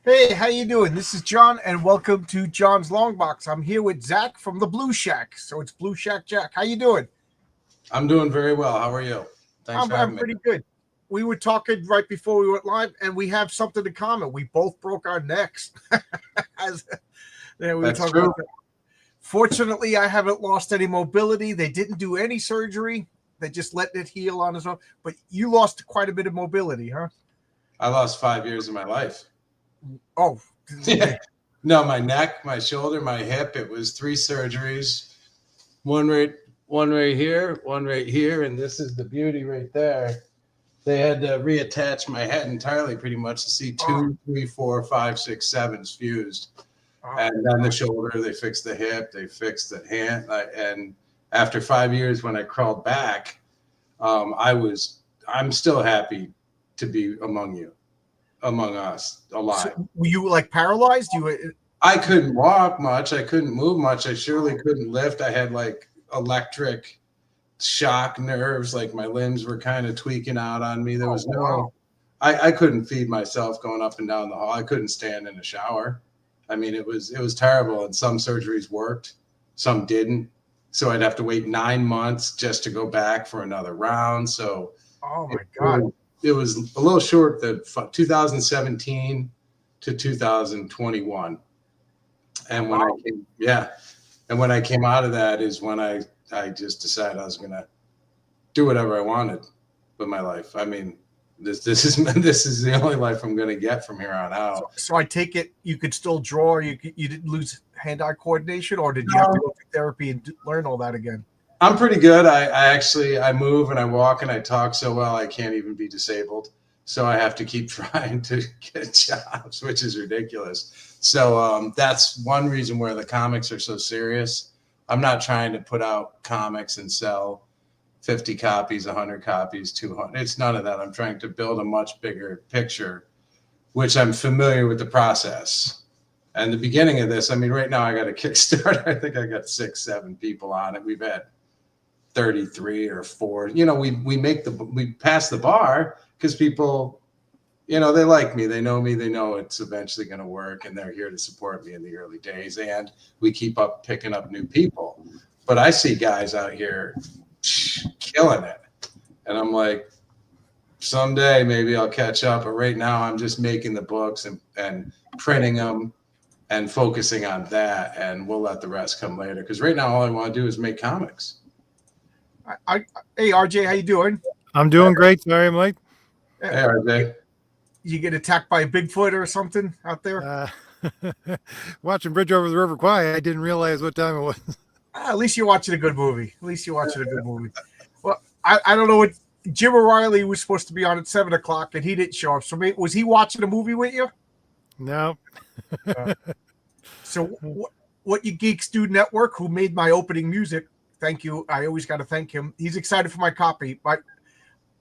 Hey, how you doing? This is John, and welcome to John's Long Box. I'm here with Zach from the Blue Shack. So it's Blue Shack Jack. How you doing? I'm doing very well. How are you? Thanks for I'm having me. pretty good. We were talking right before we went live, and we have something in common. We both broke our necks. As, we were That's talking true. about that. Fortunately, I haven't lost any mobility. They didn't do any surgery. They just let it heal on its own. But you lost quite a bit of mobility, huh? I lost 5 years of my life. Oh, No, my neck, my shoulder, my hip. It was 3 surgeries. One right here, one right here, and this is the beauty right there. They had to reattach my head entirely, pretty much, to see 2, 3, 4, 5, 6, 7s fused. And then the shoulder, they fixed the hip, they fixed the hand. And after 5 years, when I crawled back, I'm still happy to be among us, alive. So were you like paralyzed? I couldn't walk much. I couldn't move much. I surely couldn't lift. I had like electric shock nerves. Like my limbs were kind of tweaking out on me. There was I couldn't feed myself going up and down the hall. I couldn't stand in a shower. I mean, it was terrible. And some surgeries worked, some didn't. So I'd have to wait 9 months just to go back for another round. So, oh my God, it was a little short. The 2017 to 2021, and when I came out of that is when I just decided I was gonna do whatever I wanted with my life. I mean, this is the only life I'm gonna get from here on out. So I take it you could still draw. You didn't lose hand-eye coordination, or did you have to go through therapy and learn all that again? I'm pretty good. I move and I walk and I talk so well I can't even be disabled. So I have to keep trying to get jobs, which is ridiculous. So that's one reason where the comics are so serious. I'm not trying to put out comics and sell 50 copies, 100 copies, 200. It's none of that. I'm trying to build a much bigger picture, which I'm familiar with the process. And the beginning of this, I mean, right now I got a Kickstarter. I think I got 6, 7 people on it. We've had 33 or 4. You know, we pass the bar because people, you know, they like me, they know it's eventually going to work, and they're here to support me in the early days, and we keep picking up new people. But I see guys out here killing it, and I'm like, someday maybe I'll catch up, but right now I'm just making the books and printing them and focusing on that, and we'll let the rest come later, because right now all I want to do is make comics. Hey, RJ, how you doing? I'm doing great. Sorry, I'm late. Hey, RJ. You get attacked by a Bigfoot or something out there? Watching Bridge Over the River Kwai, I didn't realize what time it was. At least you're watching a good movie. Well, I don't know what Jim O'Reilly was supposed to be on at 7 o'clock, and he didn't show up. So was he watching a movie with you? No. So what You Geeks Do Network, who made my opening music, thank you. I always got to thank him. He's excited for my copy.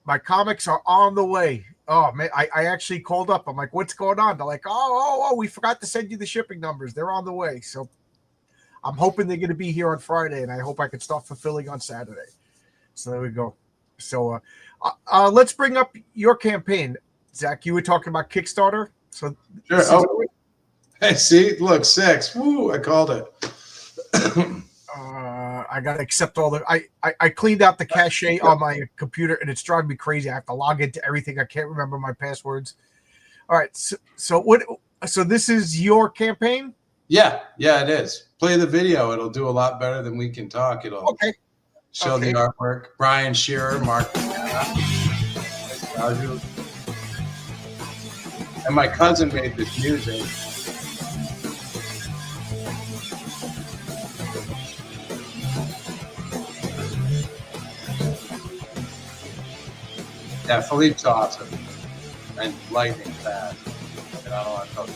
My comics are on the way. Oh man, I actually called up. I'm like, what's going on? They're like, oh, we forgot to send you the shipping numbers. They're on the way. So I'm hoping they're going to be here on Friday, and I hope I can start fulfilling on Saturday. So there we go. So let's bring up your campaign, Zach. You were talking about Kickstarter. So sure. Hey, see, look, 6. Woo! I called it. I got to accept all the. I cleaned out the cache on my computer, and it's driving me crazy. I have to log into everything. I can't remember my passwords. All right. So what? So this is your campaign? Yeah, it is. Play the video. It'll do a lot better than we can talk. It'll show the artwork. Brian Shearer, Mark, and my cousin made this music. Yeah, Philippe's awesome and lightning fast. And I don't want to talk.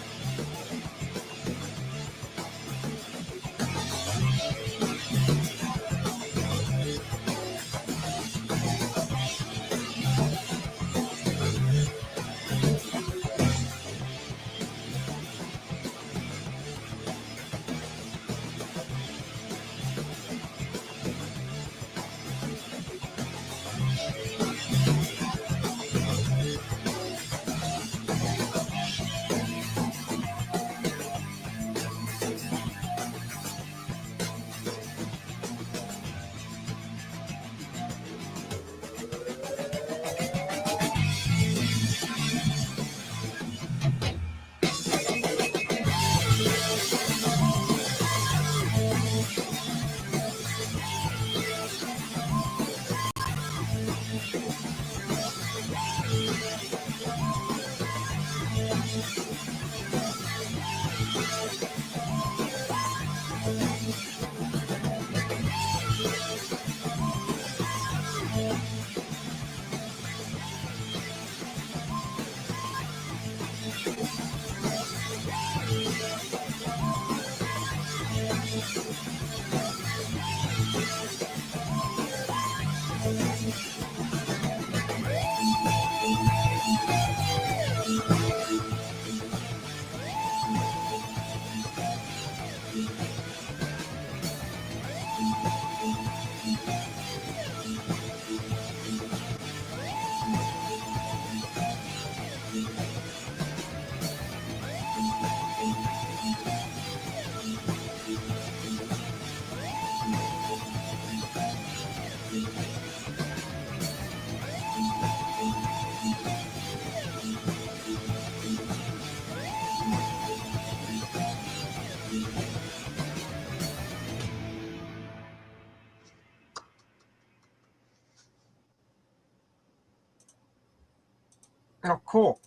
Oh, cool.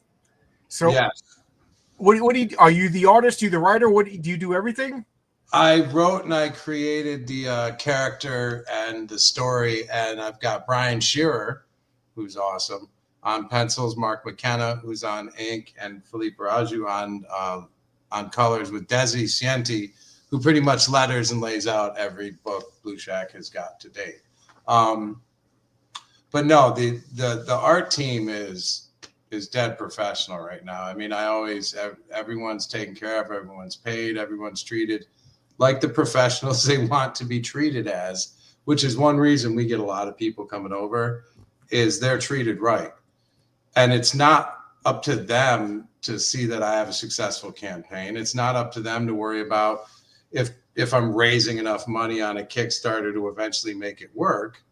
So, Yes. what do you? Are you the artist? You the writer? Do you do everything? I wrote and I created the character and the story, and I've got Brian Shearer, who's awesome, on pencils, Mark McKenna, who's on ink, and Philippe Baraju on colors, with Desi Cienti, who pretty much letters and lays out every book Blue Shack has got to date. But no, the art team is dead professional right now. I mean, everyone's taken care of, everyone's paid, everyone's treated like the professionals they want to be treated as, which is one reason we get a lot of people coming over, is they're treated right. And it's not up to them to see that I have a successful campaign. It's not up to them to worry about if I'm raising enough money on a Kickstarter to eventually make it work.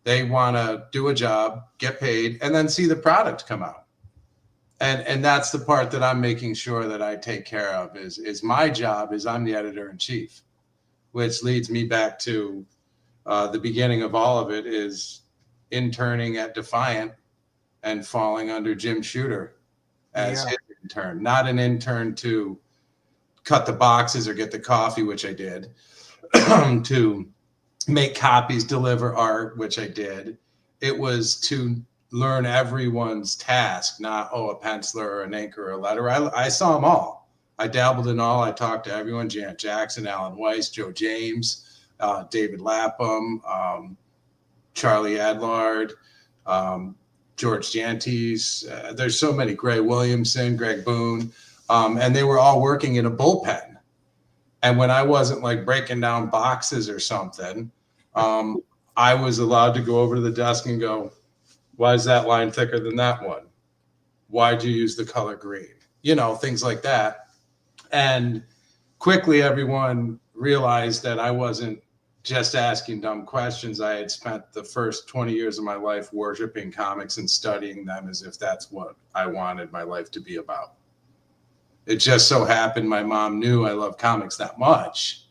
They want to do a job, get paid, and then see the product come out. And that's the part that I'm making sure that I take care of is my job is I'm the editor-in-chief, which leads me back to the beginning of all of it is interning at Defiant and falling under Jim Shooter as his intern, not an intern to cut the boxes or get the coffee, which I did, to make copies, deliver art, which I did. It was to learn everyone's task, not, a penciler or an inker or a letter. I saw them all. I dabbled in all. I talked to everyone, Janet Jackson, Alan Weiss, Joe James, David Lapham, Charlie Adlard, George Jantes. There's so many, Gray Williamson, Greg Boone, and they were all working in a bullpen. And when I wasn't like breaking down boxes or something, I was allowed to go over to the desk and go, why is that line thicker than that one? Why'd you use the color green? You know, things like that. And quickly everyone realized that I wasn't just asking dumb questions. I had spent the first 20 years of my life worshiping comics and studying them as if that's what I wanted my life to be about. It just so happened my mom knew I love comics that much.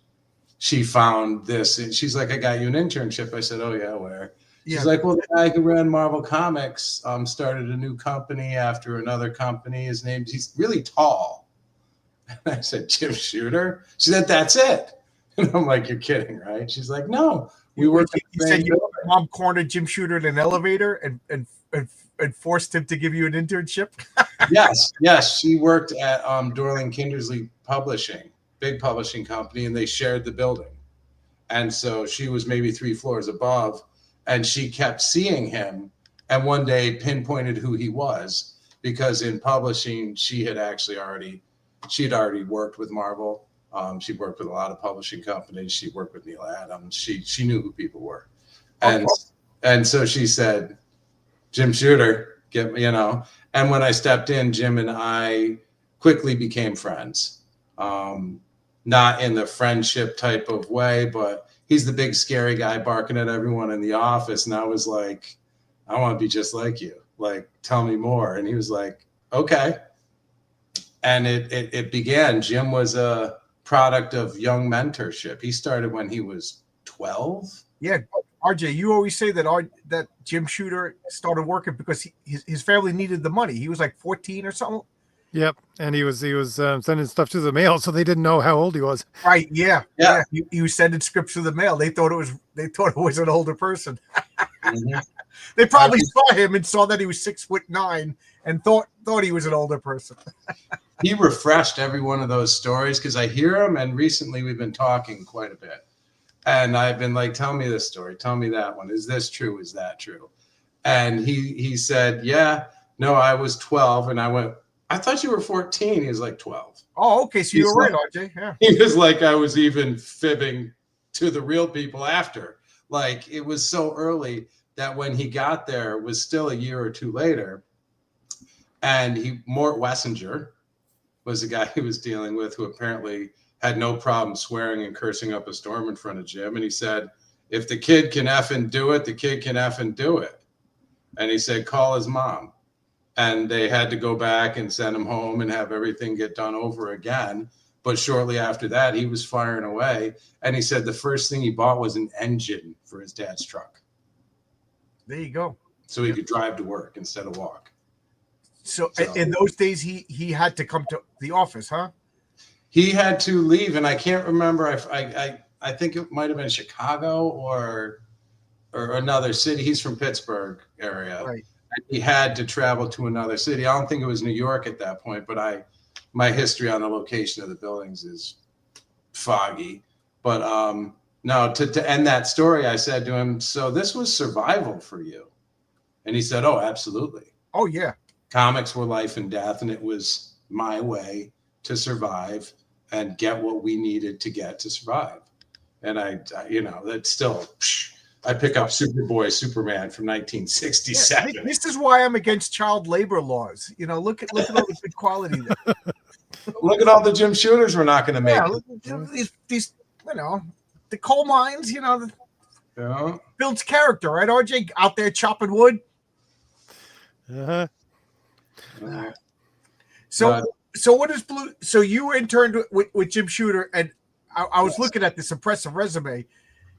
She found this and she's like, I got you an internship. I said, oh yeah, where? She's like, well, the guy who ran Marvel Comics started a new company after another company. He's really tall. And I said, Jim Shooter? She said, that's it. And I'm like, you're kidding, right? She's like, no, we work. You said your mom cornered Jim Shooter in an elevator and forced him to give you an internship? Yes. She worked at Dorling Kindersley Publishing, big publishing company, and they shared the building. And so she was maybe 3 floors above. And she kept seeing him and one day pinpointed who he was, because in publishing, she had already worked with Marvel. She worked with a lot of publishing companies. She worked with Neil Adams. She knew who people were. And so she said, Jim Shooter, get me, and when I stepped in, Jim and I quickly became friends. Not in the friendship type of way, but he's the big scary guy barking at everyone in the office. And I was like, I want to be just like you. Like, tell me more. And he was like, okay. And it began. Jim was a product of young mentorship. He started when he was 12. Yeah. RJ, you always say that Jim Shooter started working because his family needed the money. He was like 14 or something. Yep, and he was sending stuff to the mail, so they didn't know how old he was. Right? Yeah. He was sending scripts to the mail. They thought it was an older person. Mm-hmm. They probably saw him and saw that he was 6'9" and thought he was an older person. He refreshed every one of those stories because I hear them, and recently we've been talking quite a bit. And I've been like, tell me this story. Tell me that one. Is this true? Is that true? And he said, yeah, no, I was 12. And I went, I thought you were 14. He was like 12. Oh, okay. So you were right, RJ. Yeah. He was like, I was even fibbing to the real people after. Like, it was so early that when he got there, it was still a year or two later. And Mort Wessinger was the guy he was dealing with, who apparently had no problem swearing and cursing up a storm in front of Jim. And he said, if the kid can effing do it, the kid can effing do it. And he said, call his mom. And they had to go back and send him home and have everything get done over again. But shortly after that, he was firing away. And he said the first thing he bought was an engine for his dad's truck. There you go. So he could drive to work instead of walk. So in those days, he had to come to the office, huh? He had to leave, and I can't remember. I think it might have been Chicago or another city. He's from Pittsburgh area. Right. He had to travel to another city. I don't think it was New York at that point, but my history on the location of the buildings is foggy. But no, to end that story, I said to him, so this was survival for you? And he said, oh, absolutely. Oh, yeah. Comics were life and death, and it was my way to survive and get what we needed to get to survive. And I that's still, I pick up Superboy, Superman from 1967. Yeah, this is why I'm against child labor laws. Look at all the good quality there. Look at all the Jim Shooters we're not going to make. Yeah, these the coal mines, builds character, right, RJ? Out there chopping wood. Uh-huh. So what is Blue? So you interned with Jim Shooter, and I was looking at this impressive resume.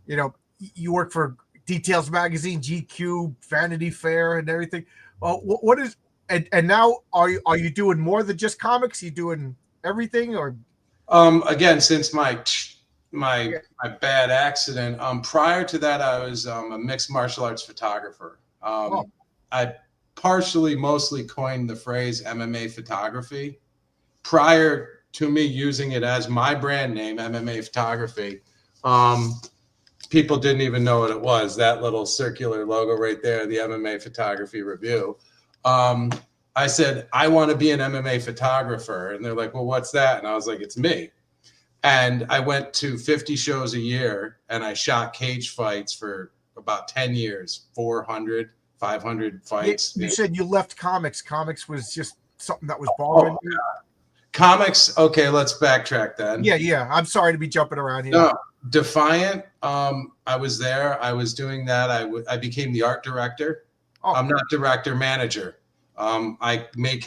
You work for Details Magazine, GQ, Vanity Fair, and everything. What is and now are you doing more than just comics? Are you doing everything, or? Again, since my bad accident. Prior to that, I was a mixed martial arts photographer. I mostly coined the phrase MMA photography. Prior to me using it as my brand name, MMA photography, people didn't even know what it was. That little circular logo right there, the MMA photography review. I said, I want to be an MMA photographer. And they're like, well, what's that? And I was like, it's me. And I went to 50 shows a year, and I shot cage fights for about 10 years, 400, 500 fights. You said you left comics. Comics was just something that was bothering you. Comics. Okay, let's backtrack then. Yeah. I'm sorry to be jumping around here. No, Defiant. I was there. I was doing that. I became the art director. I'm not director, manager. I made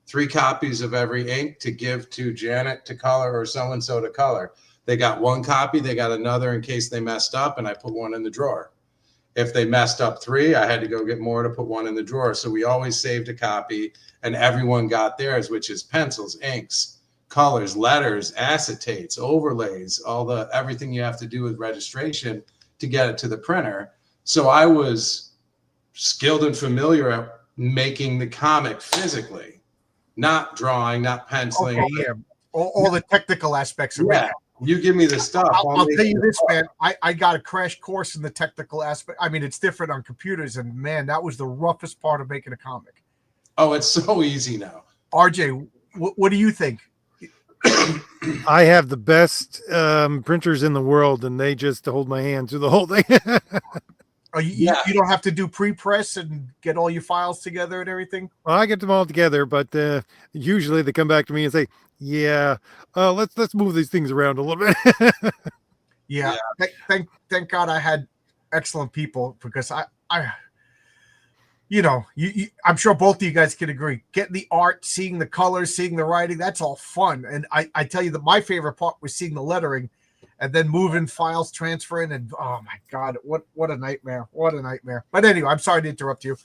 3 copies of every ink to give to Janet to color or so-and-so to color. They got 1 copy. They got another in case they messed up, and I put 1 in the drawer. If they messed up 3, I had to go get more to put 1 in the drawer. So we always saved a copy, and everyone got theirs, which is pencils, inks, colors, letters, acetates, overlays, everything you have to do with registration to get it to the printer. So I was skilled and familiar at making the comic physically, not drawing, not penciling. Okay, yeah. All the technical aspects of it. You give me the stuff. I'll tell you this, man. I got a crash course in the technical aspect. I mean, it's different on computers, and man, that was the roughest part of making a comic. Oh, it's so easy now. RJ, what do you think? I have the best printers in the world, and they just hold my hand through the whole thing. You don't have to do pre-press and get all your files together and everything? Well, I get them all together, but usually they come back to me and say, let's move these things around a little bit. Yeah. Thank God I had excellent people, because I'm sure both of you guys can agree. Getting the art, seeing the colors, seeing the writing, that's all fun. And I tell you that my favorite part was seeing the lettering and then moving files, transferring, and oh my God, what a nightmare. What a nightmare. But anyway, I'm sorry to interrupt you.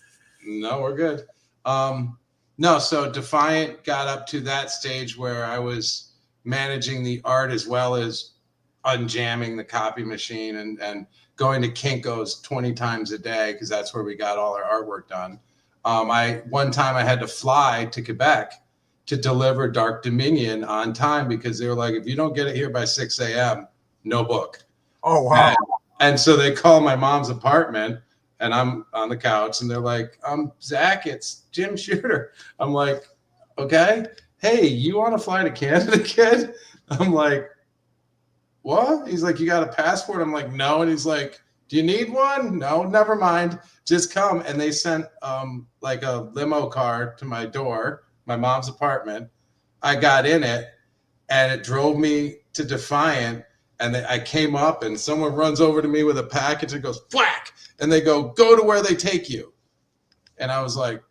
No, we're good. No, so Defiant got up to that stage where I was managing the art as well as unjamming the copy machine and going to Kinko's 20 times a day, because that's where we got all our artwork done. One time I had to fly to Quebec to deliver Dark Dominion on time, because they were like, if you don't get it here by 6 a.m., no book. Oh, wow. And so they call my mom's apartment, and I'm on the couch, and they're like, Zach, it's Jim Shooter. I'm like, okay. Hey, you want to fly to Canada, kid? I'm like, what? He's like, you got a passport? I'm like, no. And he's like, do you need one? No, never mind. Just come. And they sent like a limo car to my door, my mom's apartment. I got in it, and it drove me to Defiant. And I came up, and someone runs over to me with a package and goes, whack. And they go to where they take you. And I was like,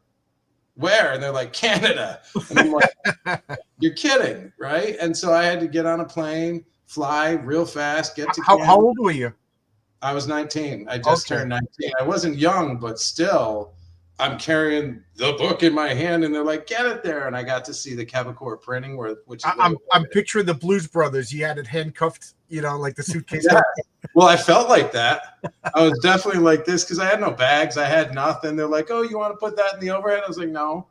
where? And they're like, Canada. And I'm like, you're kidding, right? And so I had to get on a plane, fly real fast, get to Canada. How old were you? I was 19. I just turned 19. I wasn't young, but still, I'm carrying the book in my hand, and they're like, get it there. And I got to see the Quebecor printing, which is I'm picturing the Blues Brothers. You had it handcuffed, like the suitcase. Yeah. Well, I felt like that. I was definitely like this because I had no bags. I had nothing. They're like, oh, you want to put that in the overhead? I was like, no.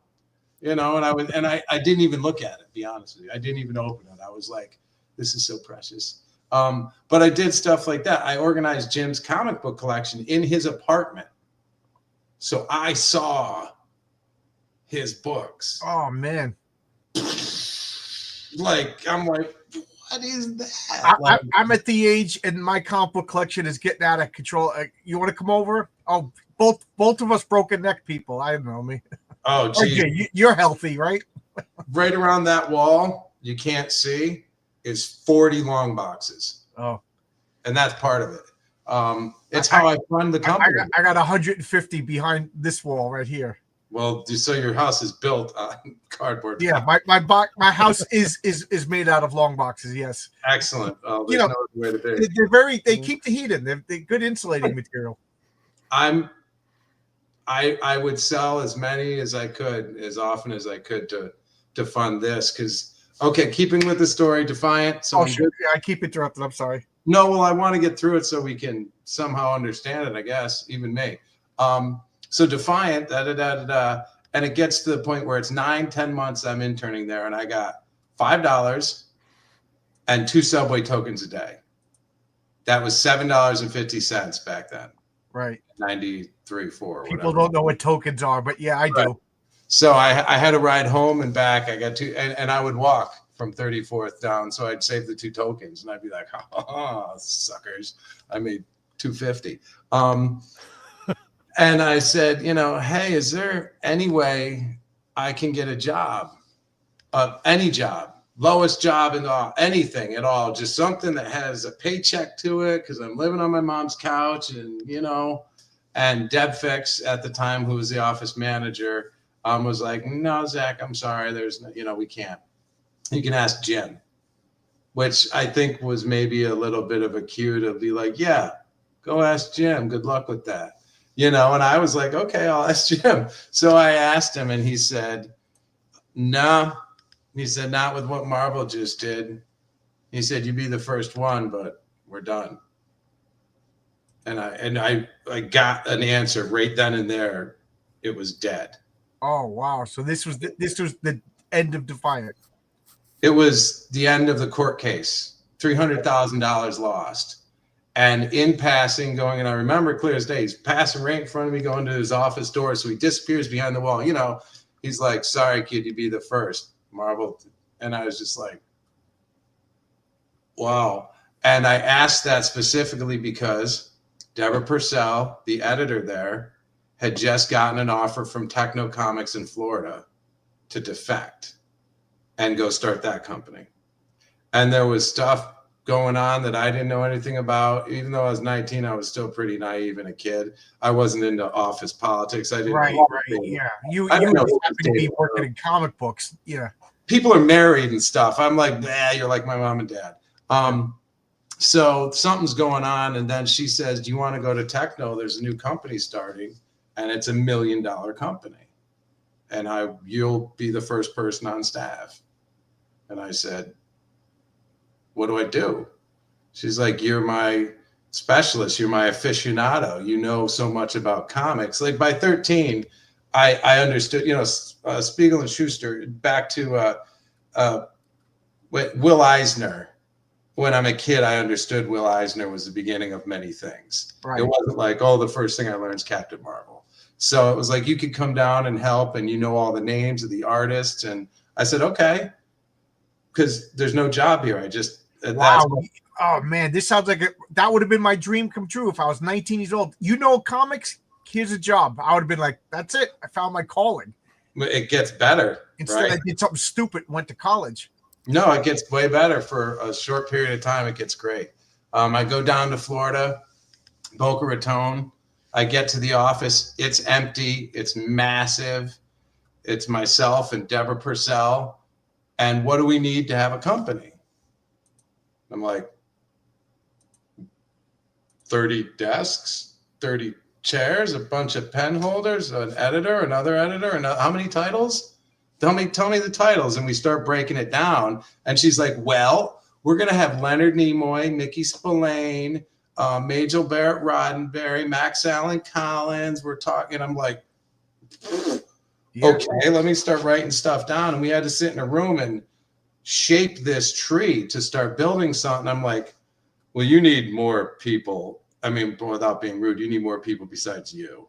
And I didn't even look at it, be honest with you. I didn't even open it. I was like, this is so precious. But I did stuff like that. I organized Jim's comic book collection in his apartment. So I saw his books. Oh, man. I'm like, what is that? I'm at the age, and my comic book collection is getting out of control. You want to come over? Oh, both of us broken neck people. I don't know me. Oh, geez. Okay, you're healthy, right? Right around that wall, you can't see, is 40 long boxes. Oh. And that's part of it. It's how I fund the company. I got 150 behind this wall right here. Well, so your house is built on cardboard. Yeah, my house is made out of long boxes. Yes. Excellent. There's no other way to be. They keep the heat in. They're good insulating material. I would sell as many as I could, as often as I could to fund this. Because keeping with the story, Defiant. So sure. Yeah, I keep interrupting. I'm sorry. No, well, I want to get through it so we can somehow understand it. I guess even me. So Defiant, and it gets to the point where it's 9-10 months I'm interning there, and I got $5 and 2 Subway tokens a day. That was $7.50 back then. Right. 93, 4. People don't know what tokens are, but yeah, I do. So I had to ride home and back. I got to, and I would walk from 34th down. So I'd save the 2 tokens, and I'd be like, oh, suckers. I made $2.50. And I said, hey, is there any way I can get a job, any job, lowest job in anything at all, just something that has a paycheck to it, because I'm living on my mom's couch, and and Deb Fix at the time, who was the office manager, was like, no, Zach, I'm sorry, there's no, we can't. You can ask Jim, which I think was maybe a little bit of a cue to be like, yeah, go ask Jim. Good luck with that. And I was like, okay, I'll ask Jim. So I asked him, and he said, no. He said, not with what Marvel just did. He said, you'd be the first one, but we're done. And I got an answer right then and there. It was dead. Oh, wow. So this was the end of Defiant. It was the end of the court case. $300,000 lost. And in passing, and I remember clear as day, he's passing right in front of me, going to his office door. So he disappears behind the wall. He's like, sorry, kid, you'd be the first. Marvel. And I was just like, wow. And I asked that specifically because Deborah Purcell, the editor there, had just gotten an offer from Techno Comics in Florida to defect and go start that company. And there was stuff going on that I didn't know anything about. Even though I was 19, I was still pretty naive and a kid. I wasn't into office politics. I didn't right. Yeah. You happen to be working in comic books. Yeah. People are married and stuff. I'm like, nah, you're like my mom and dad. So something's going on. And then she says, do you want to go to Techno? There's a new company starting, and it's $1 million company. And you'll be the first person on staff. And I said, what do I do? She's like, you're my specialist. You're my aficionado. You know so much about comics. Like by 13, I understood, Spiegel and Schuster, back to Will Eisner, when I'm a kid, I understood Will Eisner was the beginning of many things. Right. It wasn't like, oh, the first thing I learned is Captain Marvel. So it was like, you could come down and help, and you know all the names of the artists. And I said, okay, because there's no job here. I just, Wow. Oh man, this sounds like that would have been my dream come true if I was 19 years old. You know, comics, here's a job. I would have been like, that's it. I found my calling. It gets better. Instead, right? I did something stupid and went to college. No, it gets way better for a short period of time. It gets great. I go down to Florida, Boca Raton. I get to the office. It's empty. It's massive. It's myself and Deborah Purcell. And what do we need to have a company? I'm like, 30 desks, 30 chairs, a bunch of pen holders, an editor, another editor, and how many titles? Tell me the titles. And we start breaking it down. And she's like, well, we're going to have Leonard Nimoy, Mickey Spillane, Majel Barrett Roddenberry, Max Allen Collins. We're talking. I'm like, okay, let me start writing stuff down. And we had to sit in a room and shape this tree to start building something. I'm like, well, you need more people. I mean, without being rude, you need more people besides you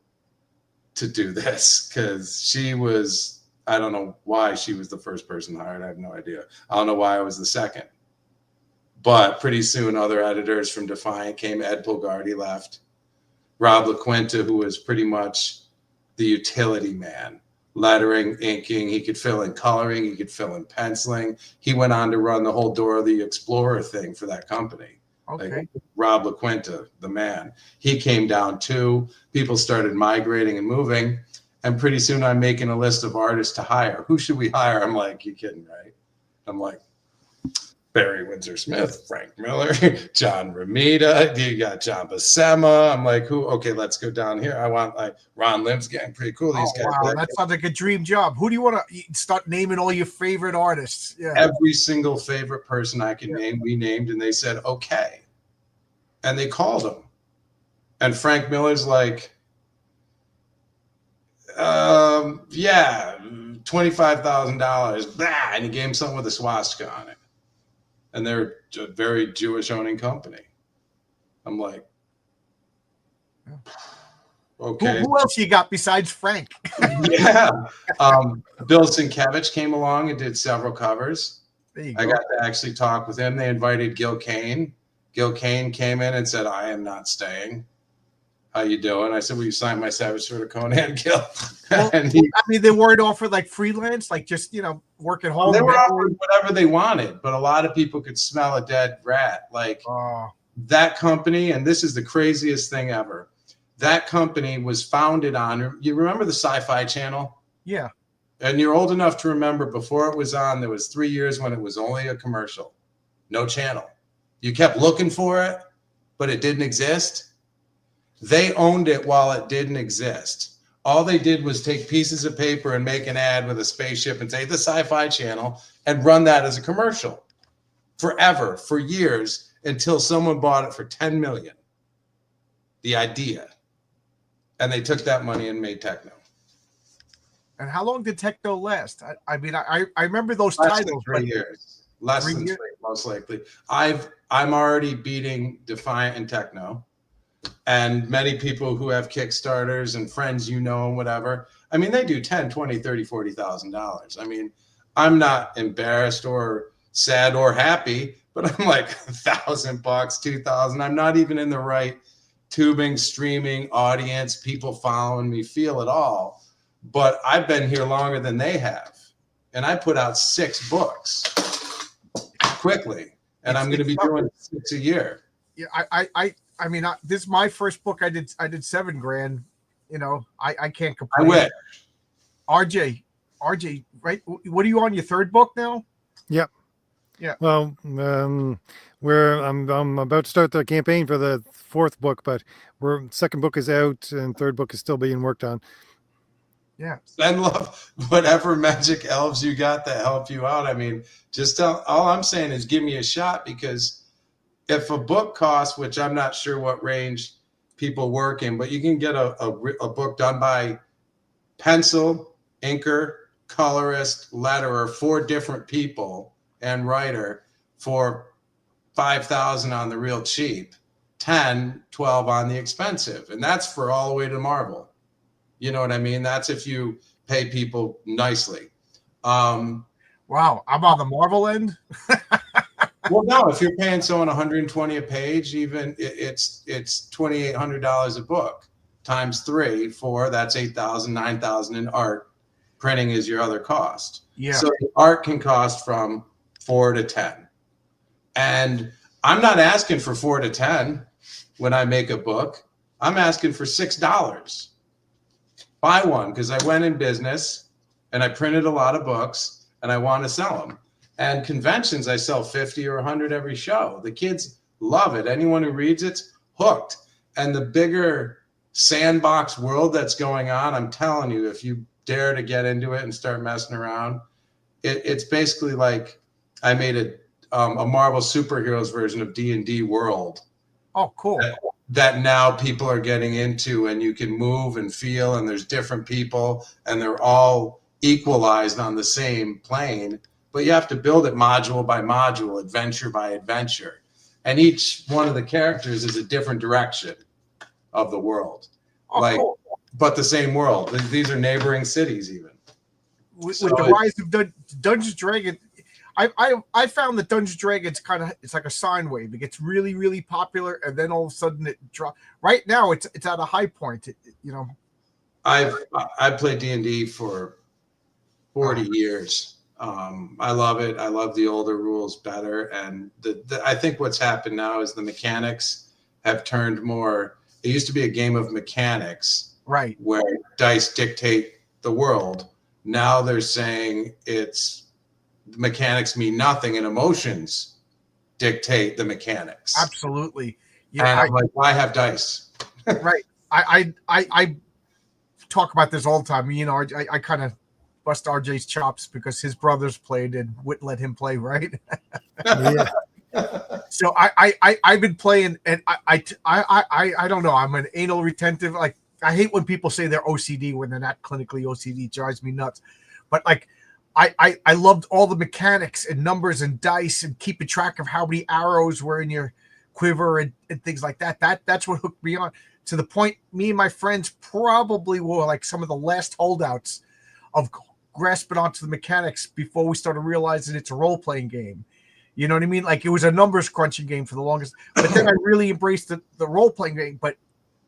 to do this. Because she was, I don't know why she was the first person hired. I have no idea. I don't know why I was the second. But pretty soon, other editors from Defiant came. Ed Pulgardi left. Rob LaQuinta, who was pretty much the utility man, lettering, inking. He could fill in coloring. He could fill in penciling. He went on to run the whole Dora the Explorer thing for that company. Okay. Like Rob LaQuinta, the man. He came down too. People started migrating and moving. And pretty soon I'm making a list of artists to hire. Who should we hire? I'm like, you kidding, right? I'm like, Barry Windsor Smith, Frank Miller, John Romita. You got John Buscema. I'm like, who? Okay, let's go down here. I want like Ron Lim's getting pretty cool. These guys. Wow, that sounds like a dream job. Who do you want to start naming all your favorite artists? Yeah. Every single favorite person I can name, we named, and they said, okay. And they called him. And Frank Miller's like, yeah, $25,000. And he gave him something with a swastika on it. And they're a very Jewish owning company. I'm like, okay. Who else you got besides Frank? Yeah. Bill Sienkiewicz came along and did several covers. There you I go. got to actually talk with him. They invited Gil Kane. Gil Kane came in and said, I am not staying. How you doing? I said, will you sign my Savage Sword of Conan, Gil? Well, And I mean, they weren't offered like freelance, like just, work at home. they were offering whatever they wanted, but a lot of people could smell a dead rat. Like that company, and this is the craziest thing ever. That company was founded on, you remember the Sci-Fi Channel? Yeah. And you're old enough to remember before it was on, there was 3 years when it was only a commercial, no channel. You kept looking for it, but it didn't exist. They owned it while it didn't exist. All they did was take pieces of paper and make an ad with a spaceship and say the Sci-Fi Channel and run that as a commercial forever, for years, until someone bought it for $10 million. The idea. And they took that money and made Techno. And how long did Techno last? I mean, I remember those Less titles. than 3 years. Less than 3, most likely. I'm already beating Defiant and Techno. And many people who have Kickstarters and friends, and whatever, I mean, they do $10, $20, $30, $40,000. I mean, I'm not embarrassed or sad or happy, but I'm like $1,000, $2,000. I'm not even in the right tubing, streaming audience, people following me, feel it all. But I've been here longer than they have. And I put out 6 books quickly. And I'm going to be doing 6 a year. Yeah, I mean, this is my first book. I did $7,000. I can't complain. I wish. RJ, right? What are you on your 3rd book now? Yep. Yeah. Well, I'm about to start the campaign for the 4th book, but 2nd book is out and 3rd book is still being worked on. Yeah. Send love, whatever magic elves you got that help you out. I mean, all I'm saying is give me a shot, because if a book costs, which I'm not sure what range people work in, but you can get a book done by pencil, inker, colorist, letterer, 4 different people, and writer for 5,000 on the real cheap, 10, 12 on the expensive. And that's for all the way to Marvel. You know what I mean? That's if you pay people nicely. Wow, I'm on the Marvel end. Well, no, if you're paying someone 120 a page, even it's $2,800 a book times 3, 4, that's 8,000, 9,000 in art. Printing is your other cost. Yeah. So the art can cost from 4 to 10. And I'm not asking for 4 to 10 when I make a book. I'm asking for $6. Buy one, because I went in business and I printed a lot of books and I want to sell them. And conventions, I sell 50 or 100 every show. The kids love it. Anyone who reads it's hooked. And the bigger sandbox world that's going on, I'm telling you, if you dare to get into it and start messing around, it's basically like I made a Marvel superheroes version of D&D world. Oh, cool. That now people are getting into, and you can move and feel, and there's different people, and they're all equalized on the same plane. But you have to build it module by module, adventure by adventure. And each one of the characters is a different direction of the world. Oh, cool. But the same world. These are neighboring cities even. With the rise of Dungeons & Dragons, I found that Dungeons & Dragons it's like a sine wave. It gets really, really popular, and then all of a sudden it drops. Right now, it's at a high point. I've played D&D for 40 years. I love it. I love the older rules better. And I think what's happened now is the mechanics have turned more. It used to be a game of mechanics, right, where dice dictate the world. Now they're saying mechanics mean nothing and emotions dictate the mechanics. Absolutely. Yeah. And I'm like, why have dice? Right. I talk about this all the time. I kind of bust RJ's chops because his brothers played and wouldn't let him play, right? Yeah. So I've been playing, and I don't know. I'm an anal retentive. Like, I hate when people say they're OCD when they're not clinically OCD. It drives me nuts. But like, I loved all the mechanics and numbers and dice and keeping track of how many arrows were in your quiver and things like that. That's what hooked me on, to the point me and my friends probably were like some of the last holdouts of grasping onto the mechanics before we started realizing it's a role-playing game. You know what I mean? Like, it was a numbers crunching game for the longest, but then I really embraced the role-playing game. But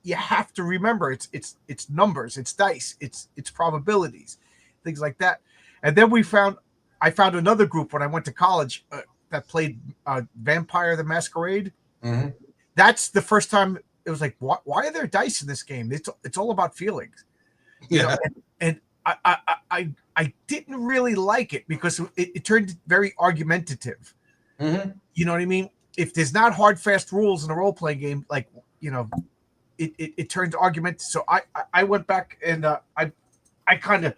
you have to remember, it's numbers, it's dice, it's probabilities, things like that. And then I found another group when I went to college that played Vampire the Masquerade. Mm-hmm. That's the first time it was like, why are there dice in this game? It's all about feelings. Yeah. And I didn't really like it because it turned very argumentative. Mm-hmm. You know what I mean? If there's not hard, fast rules in a role-playing game, like, it turns argumentative. So I went back and I kind of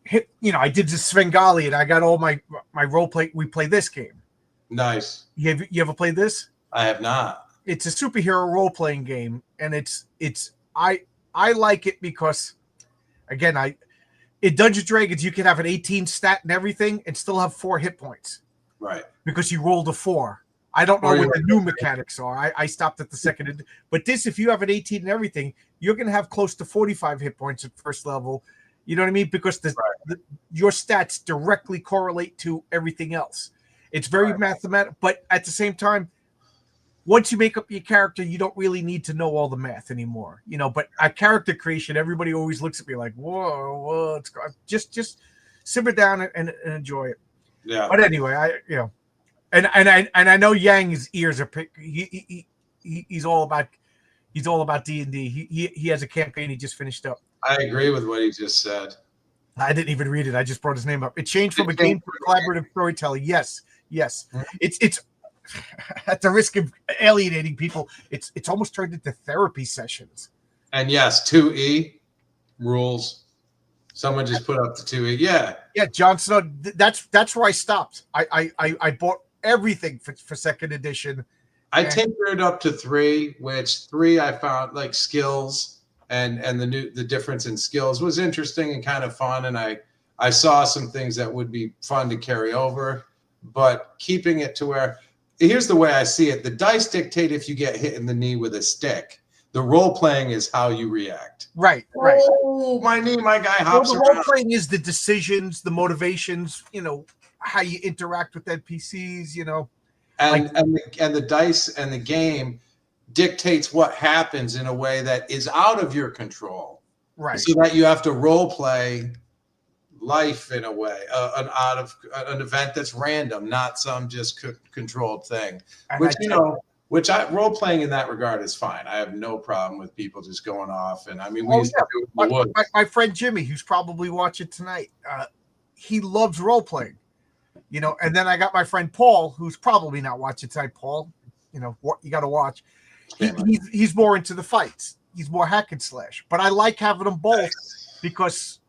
hit, I did the Svengali, and I got all my role play. We play this game. Nice. You ever played this? I have not. It's a superhero role-playing game, and I like it because, again, in Dungeons & Dragons, you can have an 18 stat and everything and still have 4 hit points. Right. Because you rolled a 4. I don't know what the new mechanics are. I stopped at the second. But this, if you have an 18 and everything, you're going to have close to 45 hit points at first level. You know what I mean? Because your stats directly correlate to everything else. It's very mathematical. But at the same time, once you make up your character, you don't really need to know all the math anymore. But at character creation, everybody always looks at me like, whoa, just simmer down and enjoy it. Yeah. But anyway, and I know Yang's ears are he's all about D&D. He has a campaign he just finished up. I agree with what he just said. I didn't even read it. I just brought his name up. It changed from a game to collaborative storytelling. Yes. It's at the risk of alienating people. It's almost turned into therapy sessions. And yes, 2E rules. Someone just put up the 2E. Yeah, Jon Snow. That's where I stopped. I bought everything for second edition. I tinkered up to 3, which 3 I found like skills and the difference in skills was interesting and kind of fun. And I saw some things that would be fun to carry over, but keeping it to where here's the way I see it. The dice dictate if you get hit in the knee with a stick. The role playing is how you react. Right. Oh, my knee, my guy hops Well, the role around. playing is the decisions, the motivations, how you interact with NPCs, And the dice and the game dictates what happens in a way that is out of your control. Right. So that you have to role play life in a way, an event that's random, not some just controlled thing. Which role playing in that regard is fine. I have no problem with people just going off. And I mean, we used to do it in the woods. My friend Jimmy, who's probably watching tonight, he loves role playing. And then I got my friend Paul, who's probably not watching tonight. Paul, you got to watch. He's more into the fights. He's more hack and slash. But I like having them both because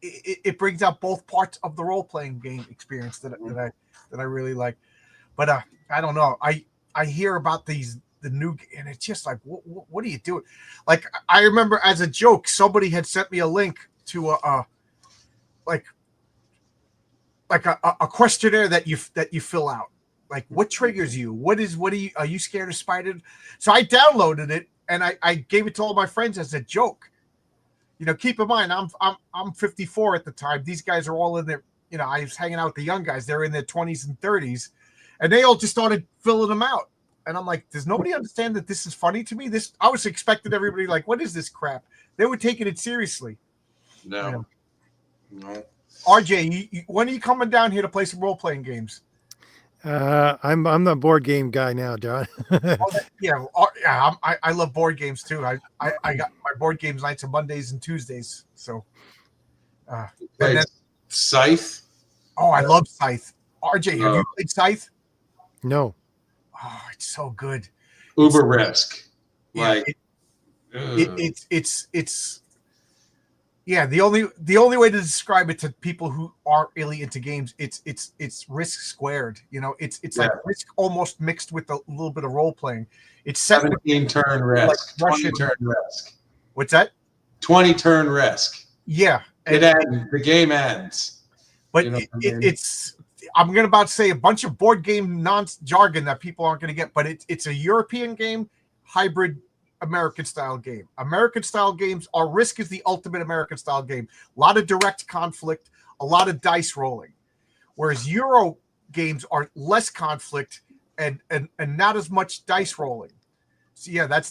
it brings out both parts of the role playing game experience that I really like. But I don't know. I hear about the new, and it's just like, what are you doing? Like, I remember as a joke, somebody had sent me a link to a questionnaire that you fill out. Like, what triggers you? Are you scared of spiders? So I downloaded it and I gave it to all my friends as a joke. Keep in mind, I'm 54 at the time. These guys are all in their, I was hanging out with the young guys. They're in their 20s and 30s, and they all just started filling them out. And I'm like, does nobody understand that this is funny to me? I was expecting everybody like, what is this crap? They were taking it seriously. No. RJ, when are you coming down here to play some role-playing games? I'm the board game guy now, John. I love board games too. I got my board games nights on Mondays and Tuesdays. So, Scythe. Oh, I love Scythe. RJ, have you played Scythe? No. Oh, it's so good. Uber Risk. It's the only way to describe it to people who aren't really into games, it's Risk squared. It's like Risk almost mixed with a little bit of role playing. It's 17-turn Risk, like 20-turn Risk. What's that? 20-turn Risk. Yeah, the game ends. But it's. I'm going to about to say a bunch of board game non-jargon that people aren't going to get, but it's a European game, hybrid American style game. American style games are Risk is the ultimate American style game. A lot of direct conflict, a lot of dice rolling. Whereas Euro games are less conflict and not as much dice rolling. So yeah, what's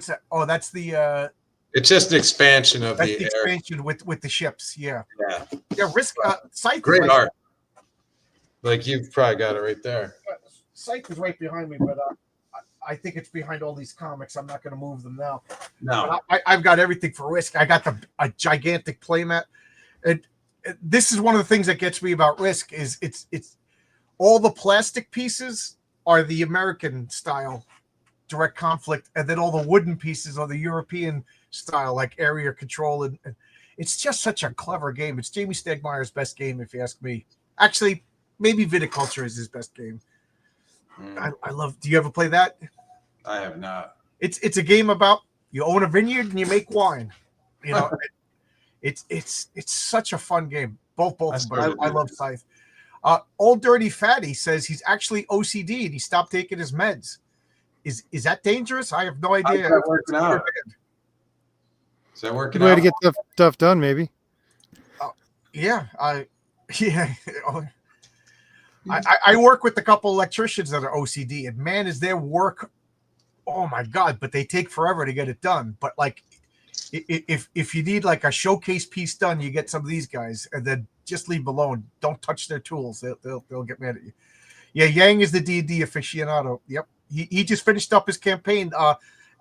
that? Oh, that's the it's just an expansion of the expansion with the ships. Yeah. Risk Scythe. Great art. Like you've probably got it right there. Scythe is right behind me, but I think it's behind all these comics. I'm not going to move them now. No, but I've got everything for Risk. I got a gigantic playmat, and this is one of the things that gets me about Risk is it's all the plastic pieces are the American style direct conflict, and then all the wooden pieces are the European style, like area control, and it's just such a clever game. It's Jamie Stegmaier's best game, if you ask me. Actually, maybe Viticulture is his best game. I love. Do you ever play that? I have not. It's a game about you own a vineyard and you make wine. It's such a fun game. Both. But I love Scythe. Old Dirty Fatty says he's actually OCD and he stopped taking his meds. Is that dangerous? I have no idea. Is that working out? Way to get stuff done, maybe. I work with a couple electricians that are OCD, and man, is their work, oh my God, but they take forever to get it done. But like, if you need like a showcase piece done, you get some of these guys, and then just leave them alone. Don't touch their tools. They'll get mad at you. Yeah, Yang is the D&D aficionado. Yep. He just finished up his campaign,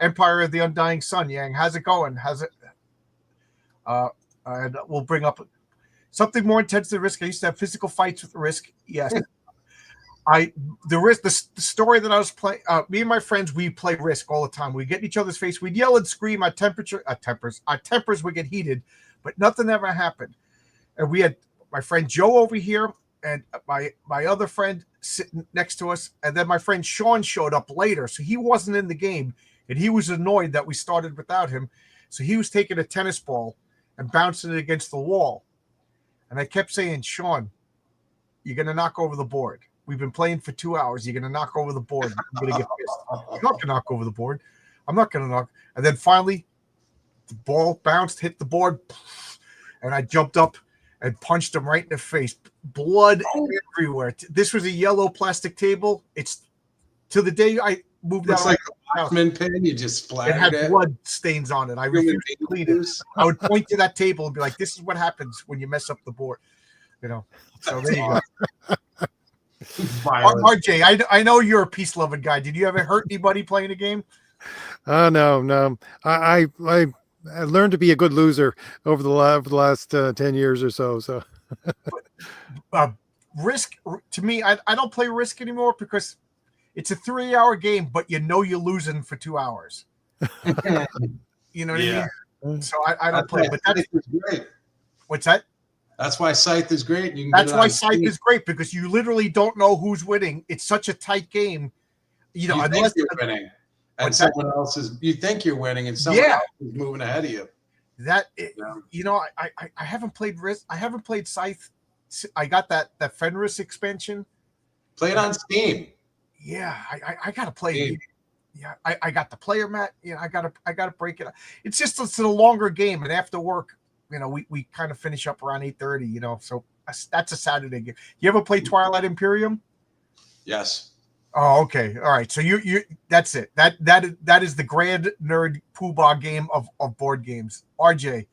Empire of the Undying Sun. Yang, how's it going? And we'll bring up something more intense than Risk. I used to have physical fights with Risk. Yes. The story that I was playing, me and my friends, we play Risk all the time. We get in each other's face. We'd yell and scream. Our tempers would get heated, but nothing ever happened. And we had my friend Joe over here and my other friend sitting next to us. And then my friend Sean showed up later. So he wasn't in the game, and he was annoyed that we started without him. So he was taking a tennis ball and bouncing it against the wall. And I kept saying, Sean, you're going to knock over the board. We've been playing for 2 hours. You're gonna knock over the board. I'm gonna get pissed. I'm not gonna knock over the board. I'm not gonna knock. And then finally, the ball bounced, hit the board, and I jumped up and punched him right in the face. Blood everywhere. This was a yellow plastic table. It's to the day I moved Looks out. like a Watchman pin. You just It splattered had it. blood stains on it. I refused to clean it. I would point to that table and be like, "This is what happens when you mess up the board." You know. So there you go. RJ, I know you're a peace loving guy. Did you ever hurt anybody playing a game? No. I learned to be a good loser over the last 10 years or so. So Risk, to me, I don't play Risk anymore because it's a 3-hour game, but you know you're losing for 2 hours. You know what I mean? So I don't play. But that's great. What's that? That's why Scythe is great. That's why Scythe is great, because you literally don't know who's winning. It's such a tight game. You know, unless you're winning and someone else is, you think you're winning and someone else is moving ahead of you. You know, I haven't played Risk. I haven't played Scythe. I got that Fenris expansion. Play it on Steam. Yeah, I gotta play it. Yeah, I got the player mat. You know, I gotta break it up. It's a longer game, and after work, you know, we kind of finish up around 8:30. You know, so that's a Saturday game. You ever play Twilight Imperium? Yes. Oh, okay. All right. So you that's it. That is the grand nerd poobah game of board games. RJ,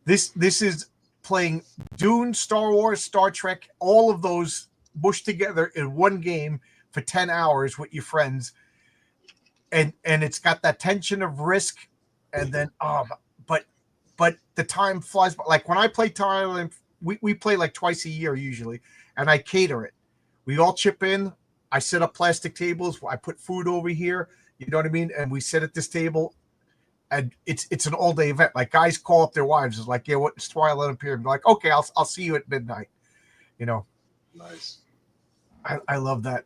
this is playing Dune, Star Wars, Star Trek, all of those mushed together in one game for 10 hours with your friends. And it's got that tension of Risk, and then but the time flies by. Like when I play Thailand, we play like twice a year usually, and I cater it. We all chip in. I set up plastic tables. I put food over here. You know what I mean? And we sit at this table, and it's an all day event. Like guys call up their wives. It's like, yeah, what's Twilight Imperium? Like, okay, I'll see you at midnight. You know, nice. I love that.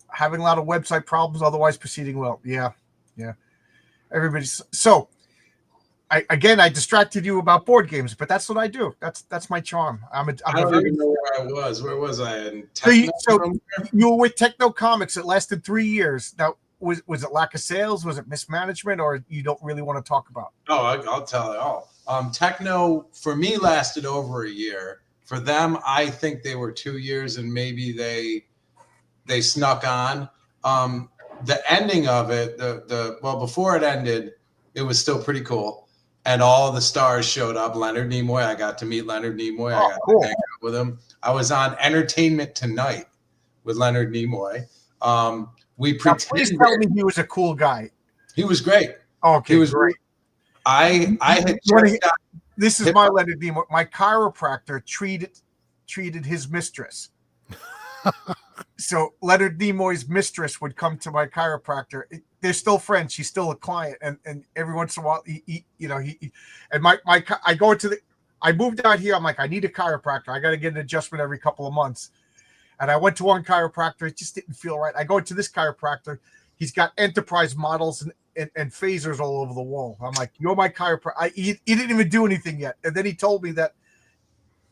Having a lot of website problems, otherwise proceeding well. Yeah. Everybody's so. I distracted you about board games, but that's what I do. That's my charm. I don't even know where I was. Where was I? In so you were with Techno Comics. It lasted 3 years. Now, was it lack of sales? Was it mismanagement, or you don't really want to talk about? Oh, I'll tell it all. Techno for me lasted over a year. For them, I think they were 2 years, and maybe they snuck on. The ending of it, before it ended, it was still pretty cool. And all the stars showed up. Leonard Nimoy, I got to meet Leonard Nimoy. I got to hang out with him. I was on Entertainment Tonight with Leonard Nimoy. We pretended. Please tell me he was a cool guy. He was great. Okay, he was great. I had just got, this is my Leonard Nimoy. My chiropractor treated his mistress. So Leonard Nimoy's mistress would come to my chiropractor. They're still friends. She's still a client, and every once in a while, I moved out here. I'm like, I need a chiropractor. I got to get an adjustment every couple of months. And I went to one chiropractor. It just didn't feel right. I go to this chiropractor. He's got Enterprise models and phasers all over the wall. I'm like, you're my chiropractor. He didn't even do anything yet. And then he told me that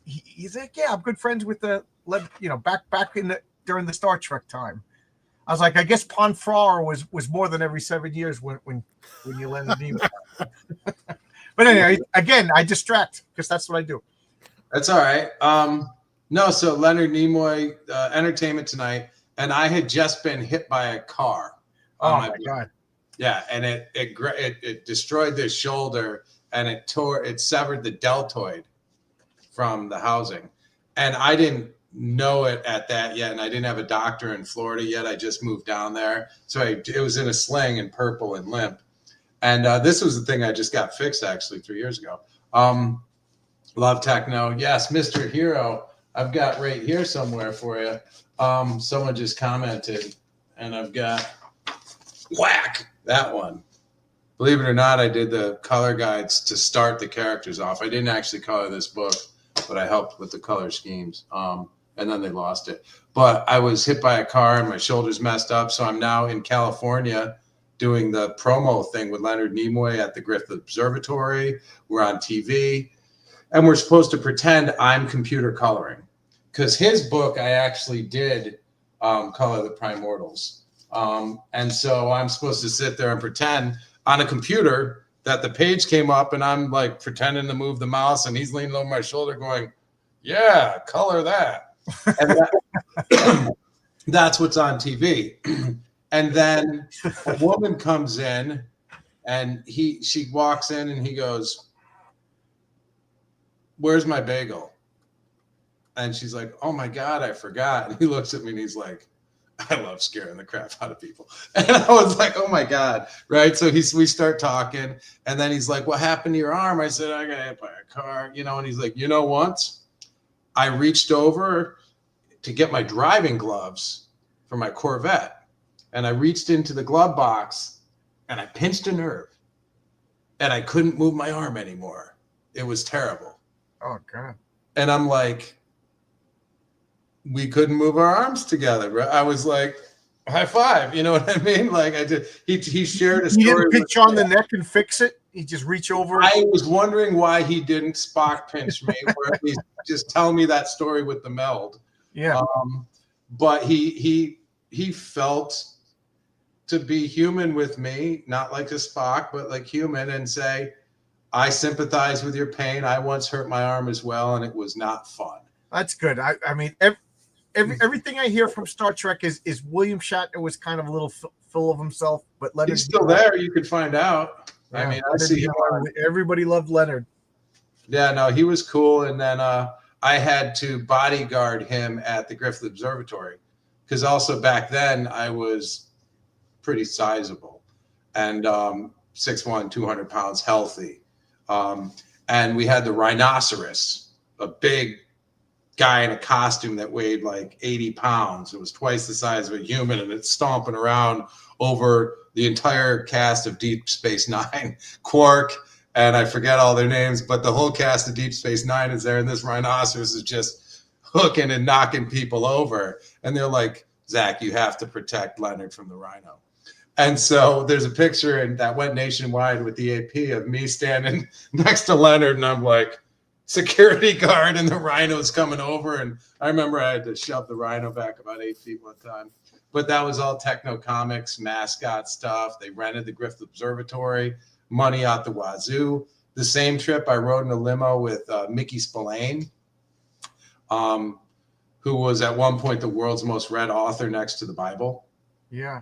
he's like, yeah, I'm good friends with back in during the Star Trek time. I was like, I guess Ponfrar was more than every 7 years when you landed Nimoy. But anyway, again, I distract because that's what I do. That's all right. No, so Leonard Nimoy, Entertainment Tonight, and I had just been hit by a car. Oh my God! Yeah, and it destroyed the shoulder, and it severed the deltoid from the housing, and I didn't know it at that yet, and I didn't have a doctor in Florida yet. I just moved down there, so it was in a sling and purple and limp. And this was the thing I just got fixed actually 3 years ago. Love techno. Yes, Mr. Hero. I've got right here somewhere for you. Someone just commented, and I've got whack that one. Believe it or not, I did the color guides to start the characters off. I didn't actually color this book, but I helped with the color schemes. And then they lost it. But I was hit by a car and my shoulder's messed up. So I'm now in California doing the promo thing with Leonard Nimoy at the Griffith Observatory. We're on TV. And we're supposed to pretend I'm computer coloring. because his book I actually did color the primordials. And so I'm supposed to sit there and pretend on a computer that the page came up, and I'm like pretending to move the mouse, and he's leaning over my shoulder going, yeah, color that. And that's what's on TV. And then a woman comes in, and she walks in, and he goes, where's my bagel? And she's like, oh my God, I forgot. And he looks at me and he's like, I love scaring the crap out of people. And I was like, oh my God. Right. So we start talking, and then he's like, what happened to your arm? I said, I got hit by a car, and he's like, once I reached over to get my driving gloves for my Corvette, and I reached into the glove box and I pinched a nerve, and I couldn't move my arm anymore. It was terrible. Oh God. And I'm like, we couldn't move our arms together. I was like, high five. You know what I mean? Like I did. He shared a story. He didn't pinch you on the neck and fix it. He just reach over. I was wondering why he didn't Spock pinch me, or at least just tell me that story with the meld. Yeah. But he felt to be human with me, not like a Spock, but like human, and say, I sympathize with your pain. I once hurt my arm as well, and it was not fun. That's good. I mean, everything I hear from Star Trek is William Shatner was kind of a little full of himself, but Leonard's He's still there. You could find out. Yeah, I mean, I see him. Everybody loved Leonard. Yeah, no, he was cool. And then I had to bodyguard him at the Griffith Observatory, because also back then I was pretty sizable and 6'1", 200 pounds, healthy. And we had the rhinoceros, a big guy in a costume that weighed like 80 pounds. It was twice the size of a human, and it's stomping around over the entire cast of Deep Space Nine. Quark, and I forget all their names, but the whole cast of Deep Space Nine is there, and this rhinoceros is just hooking and knocking people over. And they're like, Zach, you have to protect Leonard from the rhino. And so there's a picture, and that went nationwide with the AP, of me standing next to Leonard, and I'm like, security guard, and the rhino's coming over. And I remember I had to shove the rhino back about 8 feet one time. But that was all Techno Comics, mascot stuff. They rented the Griffith Observatory, money out the wazoo. The same trip I rode in a limo with Mickey Spillane, who was at one point the world's most read author next to the Bible. Yeah.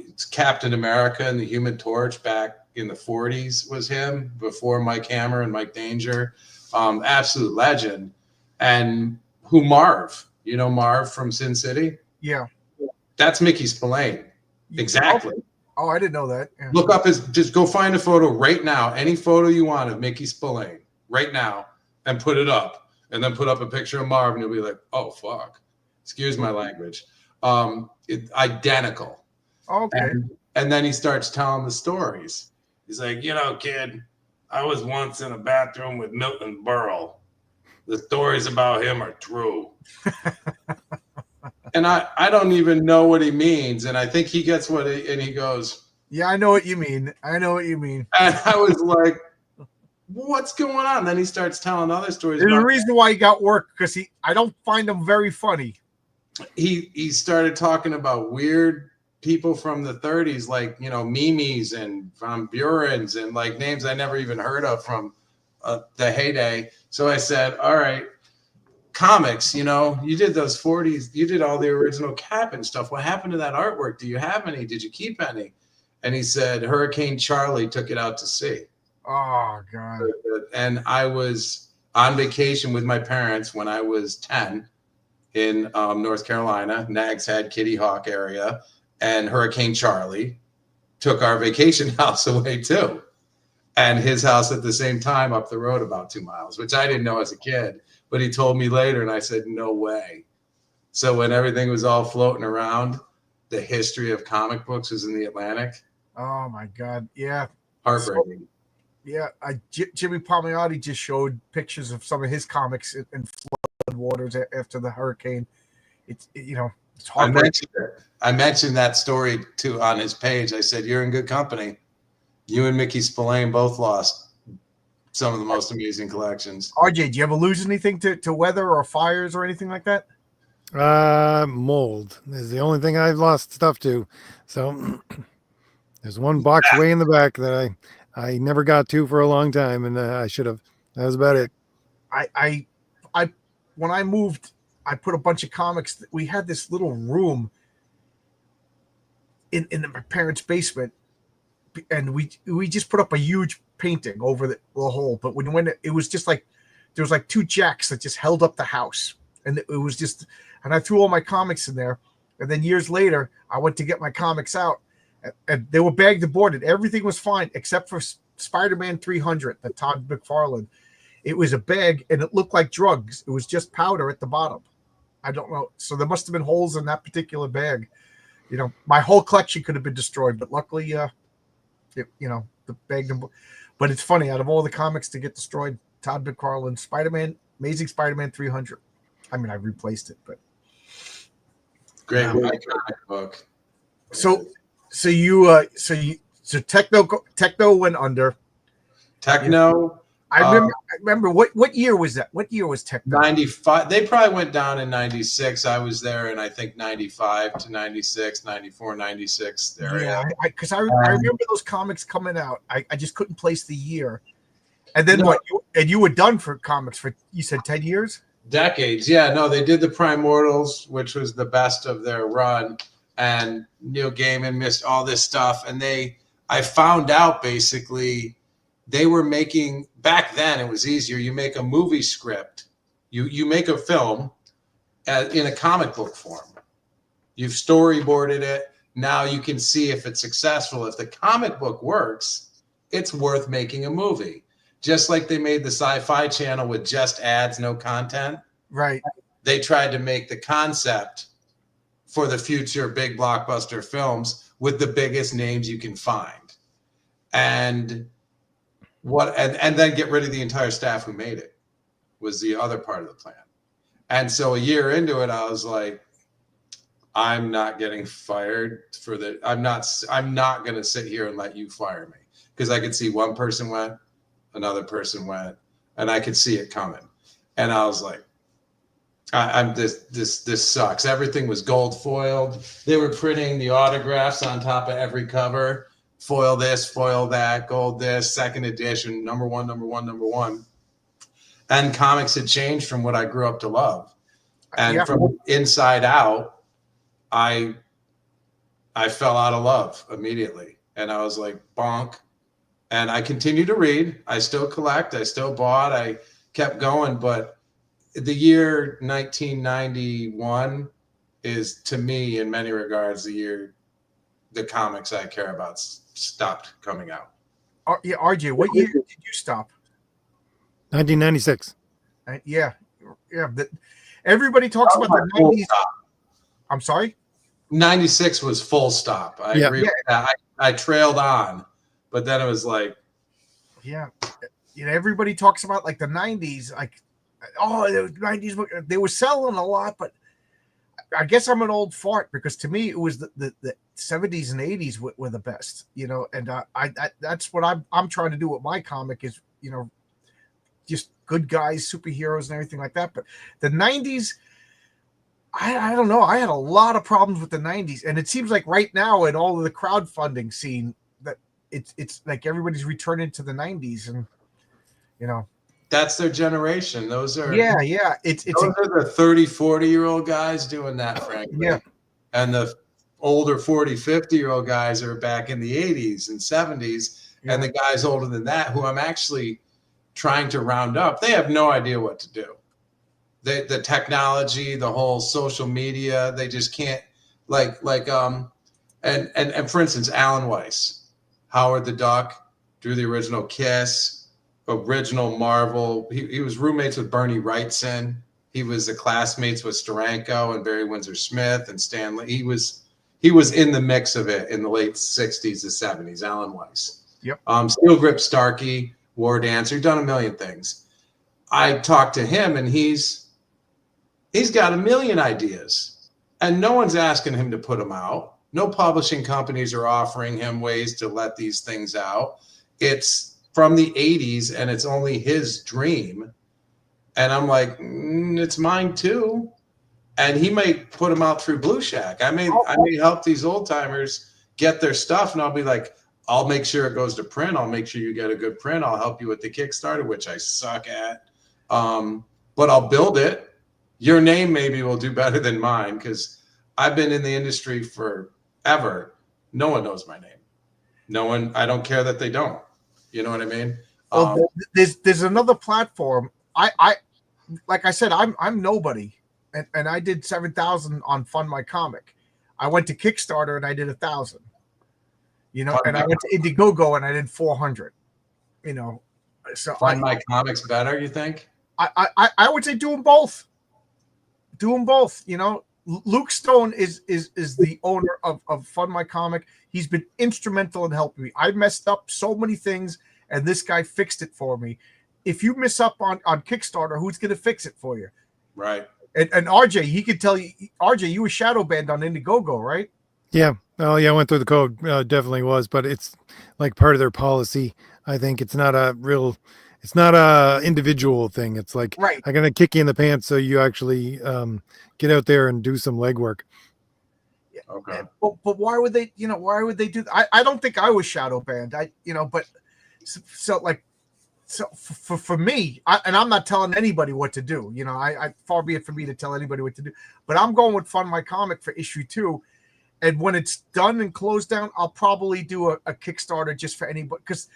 It's Captain America and the Human Torch back in the 40s was him, before Mike Hammer and Mike Danger. Absolute legend. And who Marv, Marv from Sin City? Yeah. That's Mickey Spillane. Exactly. Oh, I didn't know that. Yeah. Look up just go find a photo right now, any photo you want of Mickey Spillane right now, and put it up, and then put up a picture of Marv, and you'll be like, oh, fuck. Excuse my language. Identical. Okay. And then he starts telling the stories. He's like, kid, I was once in a bathroom with Milton Berle. The stories about him are true. And I don't even know what he means. And I think he gets and he goes, yeah, I know what you mean. I know what you mean. And I was like, what's going on? Then he starts telling other stories. There's a reason why he got work, because I don't find him very funny. He started talking about weird people from the 30s, like, Mimi's and Von Buren's, and like names I never even heard of from the heyday. So I said, all right, comics, you did those 40s, you did all the original Cap and stuff. What happened to that artwork? Do you have any? Did you keep any? And he said, Hurricane Charlie took it out to sea. Oh, God. And I was on vacation with my parents when I was 10 in North Carolina, Nags Head, Kitty Hawk area. And Hurricane Charlie took our vacation house away too. And his house at the same time up the road about 2 miles, which I didn't know as a kid, but he told me later, and I said, no way. So when everything was all floating around, the history of comic books was in the Atlantic. Oh my God. Yeah. Heartbreaking. So, yeah. Jimmy Palmiotti just showed pictures of some of his comics in flood waters after the hurricane. It's heartbreaking. I mentioned that story too on his page. I said, you're in good company. You and Mickey Spillane both lost some of the most amazing collections. RJ, do you ever lose anything to weather or fires or anything like that? Mold is the only thing I've lost stuff to. So there's one box way in the back that I never got to for a long time, and I should have. That was about it. I when I moved, I put a bunch of comics. We had this little room in my parents' basement, and we just put up a huge painting over the hole. But when it was just like there was like 2 jacks that just held up the house, and it was just, and I threw all my comics in there. And then years later, I went to get my comics out, and they were bagged and boarded. Everything was fine except for Spider-Man 300, the Todd McFarlane. It was a bag, and it looked like drugs. It was just powder at the bottom. I don't know. So there must have been holes in that particular bag. You know, my whole collection could have been destroyed, but luckily, the bag. But it's funny. Out of all the comics to get destroyed, Todd McFarlane, Spider-Man, Amazing Spider-Man 300. I mean, I replaced it, but great comic book. So Techno went under. Techno. I remember what year was that? What year was Techno? 95. They probably went down in 96. I was there in, I think, 95 to 96, 94, 96. There. Yeah, because I remember those comics coming out. I just couldn't place the year. And then you were done for comics for, you said 10 years? Decades. Yeah, no, they did the Primordials, which was the best of their run. And Neil Gaiman missed all this stuff. And I found out basically they were making, back then it was easier. You make a movie script, you make a film in a comic book form. You've storyboarded it. Now you can see if it's successful. If the comic book works, it's worth making a movie. Just like they made the Sci-Fi Channel with just ads, no content. Right. They tried to make the concept for the future big blockbuster films with the biggest names you can find. And then get rid of the entire staff who made it was the other part of the plan. And so a year into it, I was like, I'm not getting fired for the, I'm not going to sit here and let you fire me, because I could see one person went, another person went, and I could see it coming. And I was like, this sucks. Everything was gold foiled. They were printing the autographs on top of every cover. Foil this, foil that, gold this, second edition, number one. And comics had changed from what I grew up to love. And from inside out, I fell out of love immediately. And I was like, bonk. And I continued to read. I still collect. I still bought. I kept going. But the year 1991 is, to me, in many regards, the year the comics I care about stopped coming out. Yeah, RJ, what year did you stop? 1996. Yeah. Everybody talks about the 90s. I'm sorry? 96 was full stop. I agree with that. I trailed on, but then it was like, yeah, everybody talks about like the 90s, like, oh, the 90s, they were selling a lot, but I guess I'm an old fart, because to me it was the 70s and 80s were the best, and that's what I'm trying to do with my comic is, just good guys, superheroes and everything like that. But the 90s, I don't know. I had a lot of problems with the 90s, and it seems like right now in all of the crowdfunding scene that it's like everybody's returning to the 90s, and that's their generation. Those are It's those are the 30, 40-year-old guys doing that, frankly. Yeah. And the older 40, 50-year-old guys are back in the 80s and 70s. Yeah. And the guys older than that, who I'm actually trying to round up, they have no idea what to do. The technology, the whole social media, they just can't and for instance, Alan Weiss, Howard the Duck, drew the original Kiss, original Marvel. He was roommates with Bernie Wrightson. He was the classmates with Steranko and Barry Windsor Smith and Stanley. He was in the mix of it in the late 60s to 70s, Alan Weiss. Yep. Steel Grip Starkey, War Dancer, done a million things. I talked to him, and he's got a million ideas, and no one's asking him to put them out. No publishing companies are offering him ways to let these things out. It's from the 80s and it's only his dream. And I'm like, it's mine too. And he may put them out through Blue Shack. I may help these old timers get their stuff, and I'll be like, I'll make sure it goes to print. I'll make sure you get a good print. I'll help you with the Kickstarter, which I suck at. But I'll build it. Your name maybe will do better than mine because I've been in the industry forever. No one knows my name. No one. I don't care that they don't. You know what I mean? Well, there's another platform. I like I said, I'm nobody, and I did 7,000 on Fund My Comic. I went to Kickstarter and I did 1,000. You know, and I went to Indiegogo and I did 400. You know, so Fund My Comic's better. You think? I would say do them both. Do them both. You know, Luke Stone is the owner of Fund My Comic. He's been instrumental in helping me. I messed up so many things, and this guy fixed it for me. If you mess up on Kickstarter, who's going to fix it for you? Right. And RJ, he could tell you. RJ, you were shadow banned on Indiegogo, right? Yeah. Oh, yeah. I went through the code. Definitely was, but it's like part of their policy. I think it's not a individual thing. It's like, right. I'm going to kick you in the pants so you actually get out there and do some legwork. Okay. But why would they? You know, why would they do that? I don't think I was shadow banned. But for me, and I'm not telling anybody what to do. You know, I far be it for me to tell anybody what to do. But I'm going with Fund My Comic for issue 2. And when it's done and closed down, I'll probably do a Kickstarter just for anybody. Because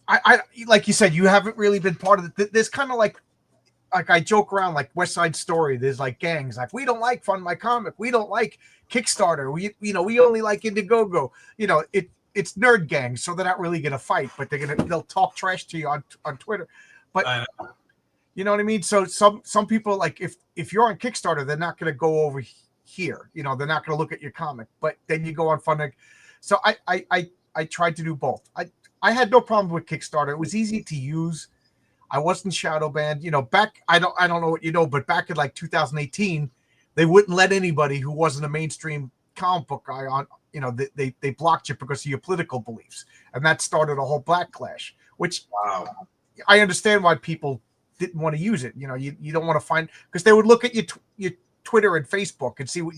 I like you said, you haven't really been part of it. There's kind of like I joke around like West Side Story. There's like gangs. Like, we don't like Fund My Comic. We don't like Kickstarter. We only like Indiegogo. You know, it's nerd gangs, so they're not really gonna fight, but they'll talk trash to you on Twitter. But you know what I mean? So some people, like, if you're on Kickstarter, they're not gonna go over here. You know, they're not gonna look at your comic. But then you go on Funding. So I tried to do both. I had no problem with Kickstarter. It was easy to use. I wasn't shadow banned. You know, back I don't know what you know, but back in like 2018, they wouldn't let anybody who wasn't a mainstream comic book guy on. You know, they blocked you because of your political beliefs, and that started a whole backlash. Which, wow, I understand why people didn't want to use it. You know, you don't want to find, because they would look at your Twitter and Facebook and see what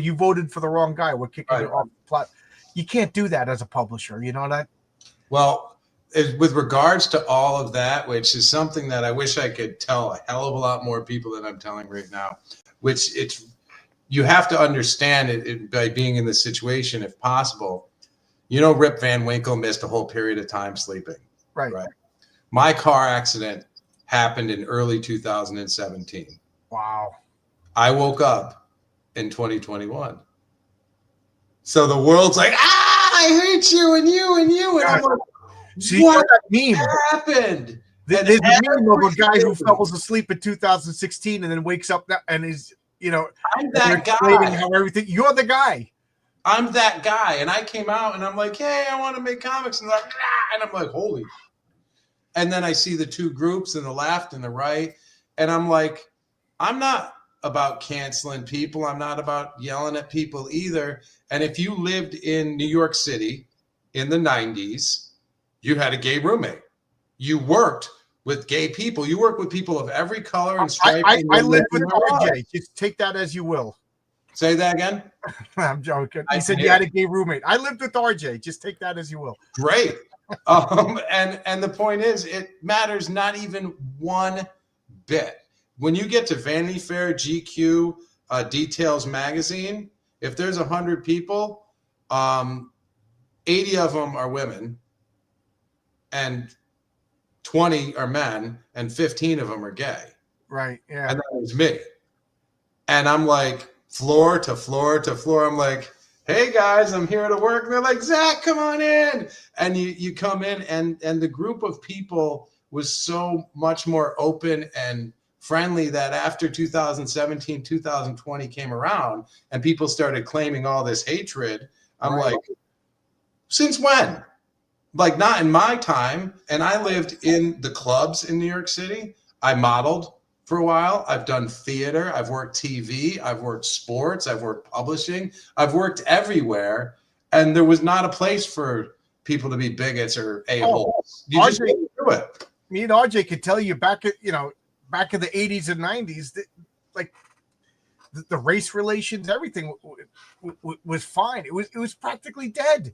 you voted for the wrong guy. We're kicking you off the plot. You can't do that as a publisher. You know that. Well, with regards to all of that, which is something that I wish I could tell a hell of a lot more people than I'm telling right now, which you have to understand it by being in this situation, if possible. You know, Rip Van Winkle missed a whole period of time sleeping. Right. My car accident happened in early 2017. Wow. I woke up in 2021. So the world's like, I hate you and you and you. And I'm like, what happened? There's a meme of a guy who falls asleep in 2016 and then wakes up and he's, you know, I'm that guy. How everything, you're the guy. I'm that guy. And I came out and I'm like, hey, I want to make comics. And, and I'm like, holy. And then I see the two groups in the left and the right. And I'm like, I'm not about canceling people. I'm not about yelling at people either. And if you lived in New York City in the 90s, you had a gay roommate. You worked with gay people. You work with people of every color and stripe. I lived with RJ. Just take that as you will. Say that again. I'm joking. He said you had a gay roommate. I lived with RJ. Just take that as you will. Great. And the point is, it matters not even one bit. When you get to Vanity Fair, GQ, Details magazine, if there's 100 people, 80 of them are women, and 20 are men, and 15 of them are gay. Right. Yeah. And that was me. And I'm like, floor to floor to floor. I'm like, hey guys, I'm here to work. And they're like, Zach, come on in. And you come in, and the group of people was so much more open and friendly that after 2017, 2020 came around and people started claiming all this hatred, I'm like, since when? Like, not in my time. And I lived in the clubs in New York City. I modeled for a while. I've done theater. I've worked TV. I've worked sports. I've worked publishing. I've worked everywhere. And there was not a place for people to be bigots or Oh, a-holes. You just RJ, wouldn't do it. me and RJ could tell you back in the 80s and 90s, like the race relations, everything was fine. It was practically dead,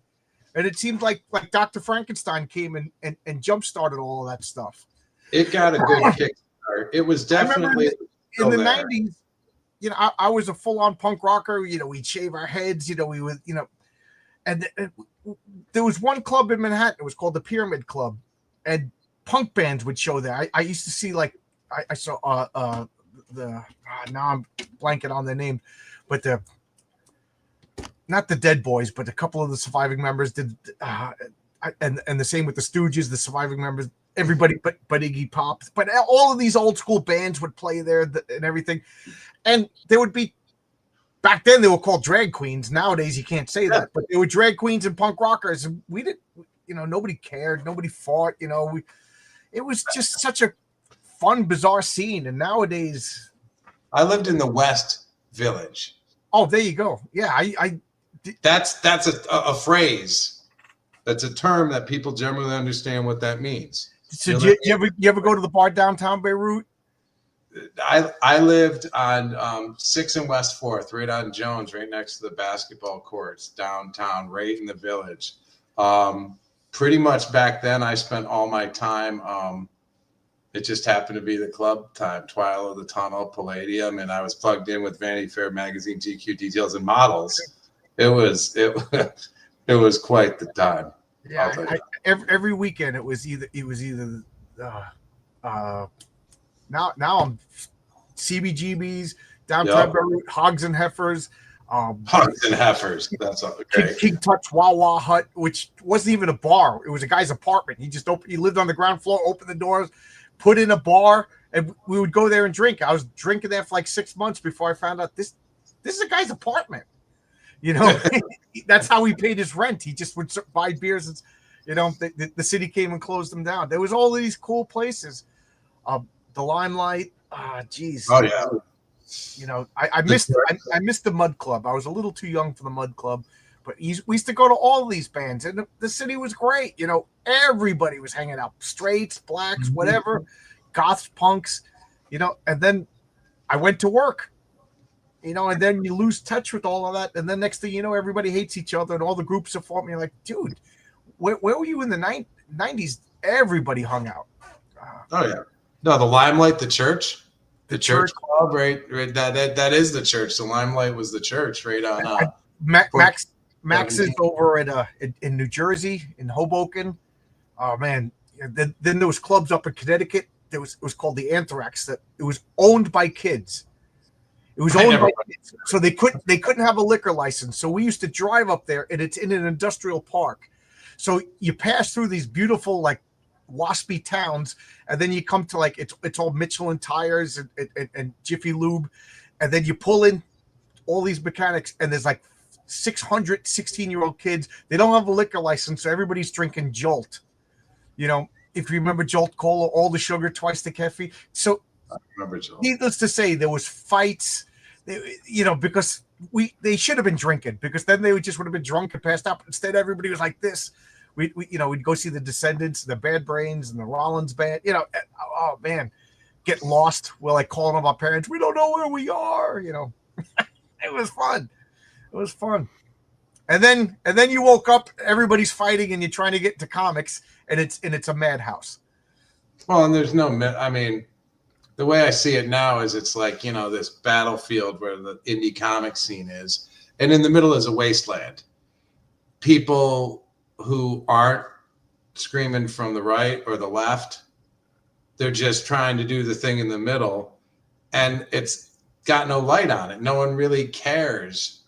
and it seemed like Dr. Frankenstein came and jump started all of that stuff. It got a good kickstart. It was definitely in the 90s. I was a full-on punk rocker. We'd shave our heads. We would, and there was one club in Manhattan. It was called the Pyramid Club, and punk bands would show there. I used to see I saw now I'm blanking on the name, but not the Dead Boys, but a couple of the surviving members did, and the same with the Stooges, the surviving members, everybody but Iggy Pop. But all of these old school bands would play there and everything, and there would be. Back then they were called drag queens. Nowadays you can't say that, but they were drag queens and punk rockers. And we didn't, nobody cared, nobody fought. It was just such a fun, bizarre scene. And nowadays, I lived in the West Village. Oh, there you go. Yeah, That's a phrase. That's a term that people generally understand what that means. So you ever go to the bar downtown Beirut? I lived on 6th and West 4th, right on Jones, right next to the basketball courts, downtown, right in the village. Pretty much back then, I spent all my time. It just happened to be the club time, Twilight of the Tunnel, Palladium, and I was plugged in with Vanity Fair magazine, GQ Details, and Models. It was quite the time. Yeah, every weekend it was either now I'm CBGBs, downtown Beirut, Hogs and Heifers. Hogs and Heifers. That's great. King Tut's Wawa Hut, which wasn't even a bar. It was a guy's apartment. He lived on the ground floor, opened the doors, put in a bar, and we would go there and drink. I was drinking there for like 6 months before I found out this is a guy's apartment. That's how he paid his rent. He just would buy beers. And, the city came and closed them down. There was all these cool places. The Limelight. Geez. Oh yeah. I missed the Mud Club. I was a little too young for the Mud Club, but we used to go to all these bands, and the city was great. Everybody was hanging out, straights, blacks, whatever, goths, punks, and then I went to work, and then you lose touch with all of that. And then next thing you know, everybody hates each other and all the groups are forming. You're like, dude, where were you in the 90s? Everybody hung out. Oh yeah. No, the Limelight, the church. The church club, right? That is the church. The Limelight was the church, right on. Max is over in New Jersey, in Hoboken. Oh man! Then there was clubs up in Connecticut. It was called the Anthrax. That it was owned by kids. It was owned by kids, so they couldn't have a liquor license. So we used to drive up there, and it's in an industrial park. So you pass through these beautiful waspy towns, and then you come to it's all Michelin tires and Jiffy Lube, and then you pull in all these mechanics, and there's 600 16-year-old kids. They don't have a liquor license, so everybody's drinking Jolt. If you remember Jolt Cola, all the sugar, twice the caffeine. So I remember Jolt. Needless to say, there was fights, because they should have been drinking, because then they would have been drunk and passed out. Instead, everybody was like this. We'd go see the Descendants, the Bad Brains, and the Rollins Band. Oh man, get lost. We're calling up our parents. We don't know where we are. It was fun. It was fun. And then you woke up. Everybody's fighting, and you're trying to get to comics, and it's a madhouse. Well, and there's no. I mean, the way I see it now is it's this battlefield where the indie comic scene is, and in the middle is a wasteland. People who aren't screaming from the right or the left, they're just trying to do the thing in the middle, and it's got no light on it. No one really cares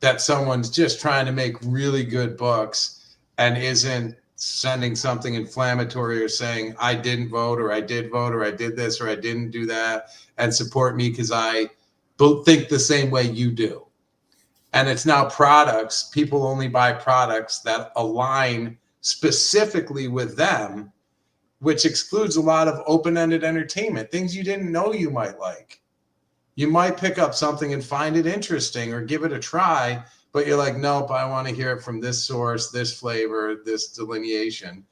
that someone's just trying to make really good books and isn't sending something inflammatory or saying I didn't vote, or I did vote, or I did this, or I didn't do that, and support me because I think the same way you do. And it's now products. People only buy products that align specifically with them, which excludes a lot of open-ended entertainment, things you didn't know you might like. You might pick up something and find it interesting or give it a try, but you're like, nope, I want to hear it from this source, this flavor, this delineation.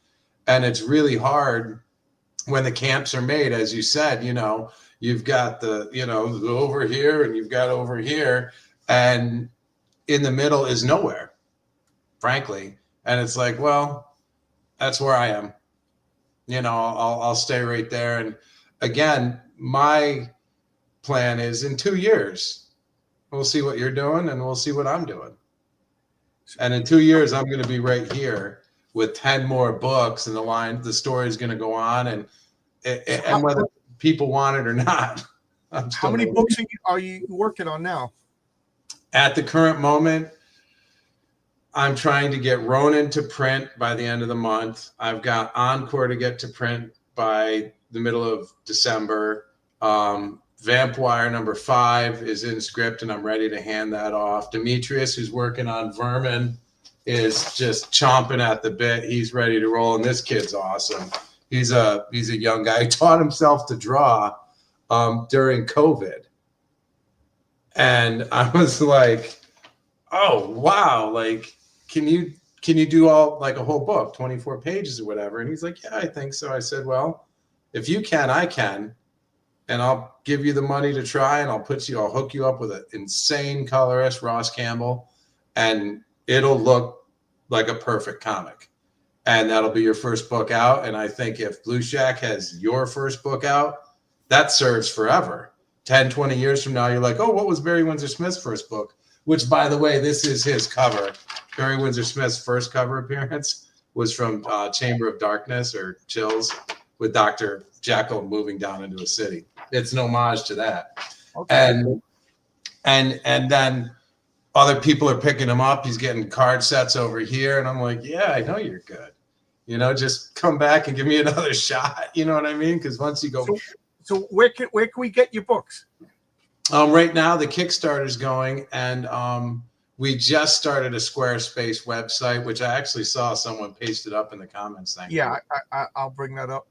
And it's really hard when the camps are made, as you said, you know, you've got the, you know, over here and you've got over here, and in the middle is nowhere, frankly. And it's like, well, that's where I am. You know, I'll stay right there. And again, my plan is in 2 years, we'll see what you're doing and we'll see what I'm doing. And in 2 years, I'm going to be right here with 10 more books, and the story is going to go on. And whether people want it or not, how many books are you working on now? At the current moment, I'm trying to get Ronin to print by the end of the month. I've got Encore to get to print by the middle of December. Vampire #5 is in script, and I'm ready to hand that off. Demetrius, who's working on Vermin, is just chomping at the bit. He's ready to roll, and this kid's awesome. He's a young guy. He taught himself to draw during COVID, and I was like, oh wow, like can you do all like a whole book, 24 pages or whatever? And he's like, yeah, I think so. I said, well, if you can, I can, and I'll give you the money to try, and I'll hook you up with an insane colorist, Ross Campbell, and it'll look like a perfect comic. And that'll be your first book out. And I think if Blue Shack has your first book out, that serves forever. 10, 20 years from now, you're like, oh, what was Barry Windsor Smith's first book? Which, by the way, this is his cover. Barry Windsor Smith's first cover appearance was from Chamber of Darkness or Chills with Dr. Jekyll moving down into a city. It's an homage to that. Okay. And then other people are picking him up. He's getting card sets over here. And I'm like, yeah, I know you're good. You know, just come back and give me another shot. You know what I mean? Because once you go. So where can we get your books? Right now, the Kickstarter's going, and we just started a Squarespace website, which I actually saw someone pasted up in the comments. Thank you. I'll bring that up.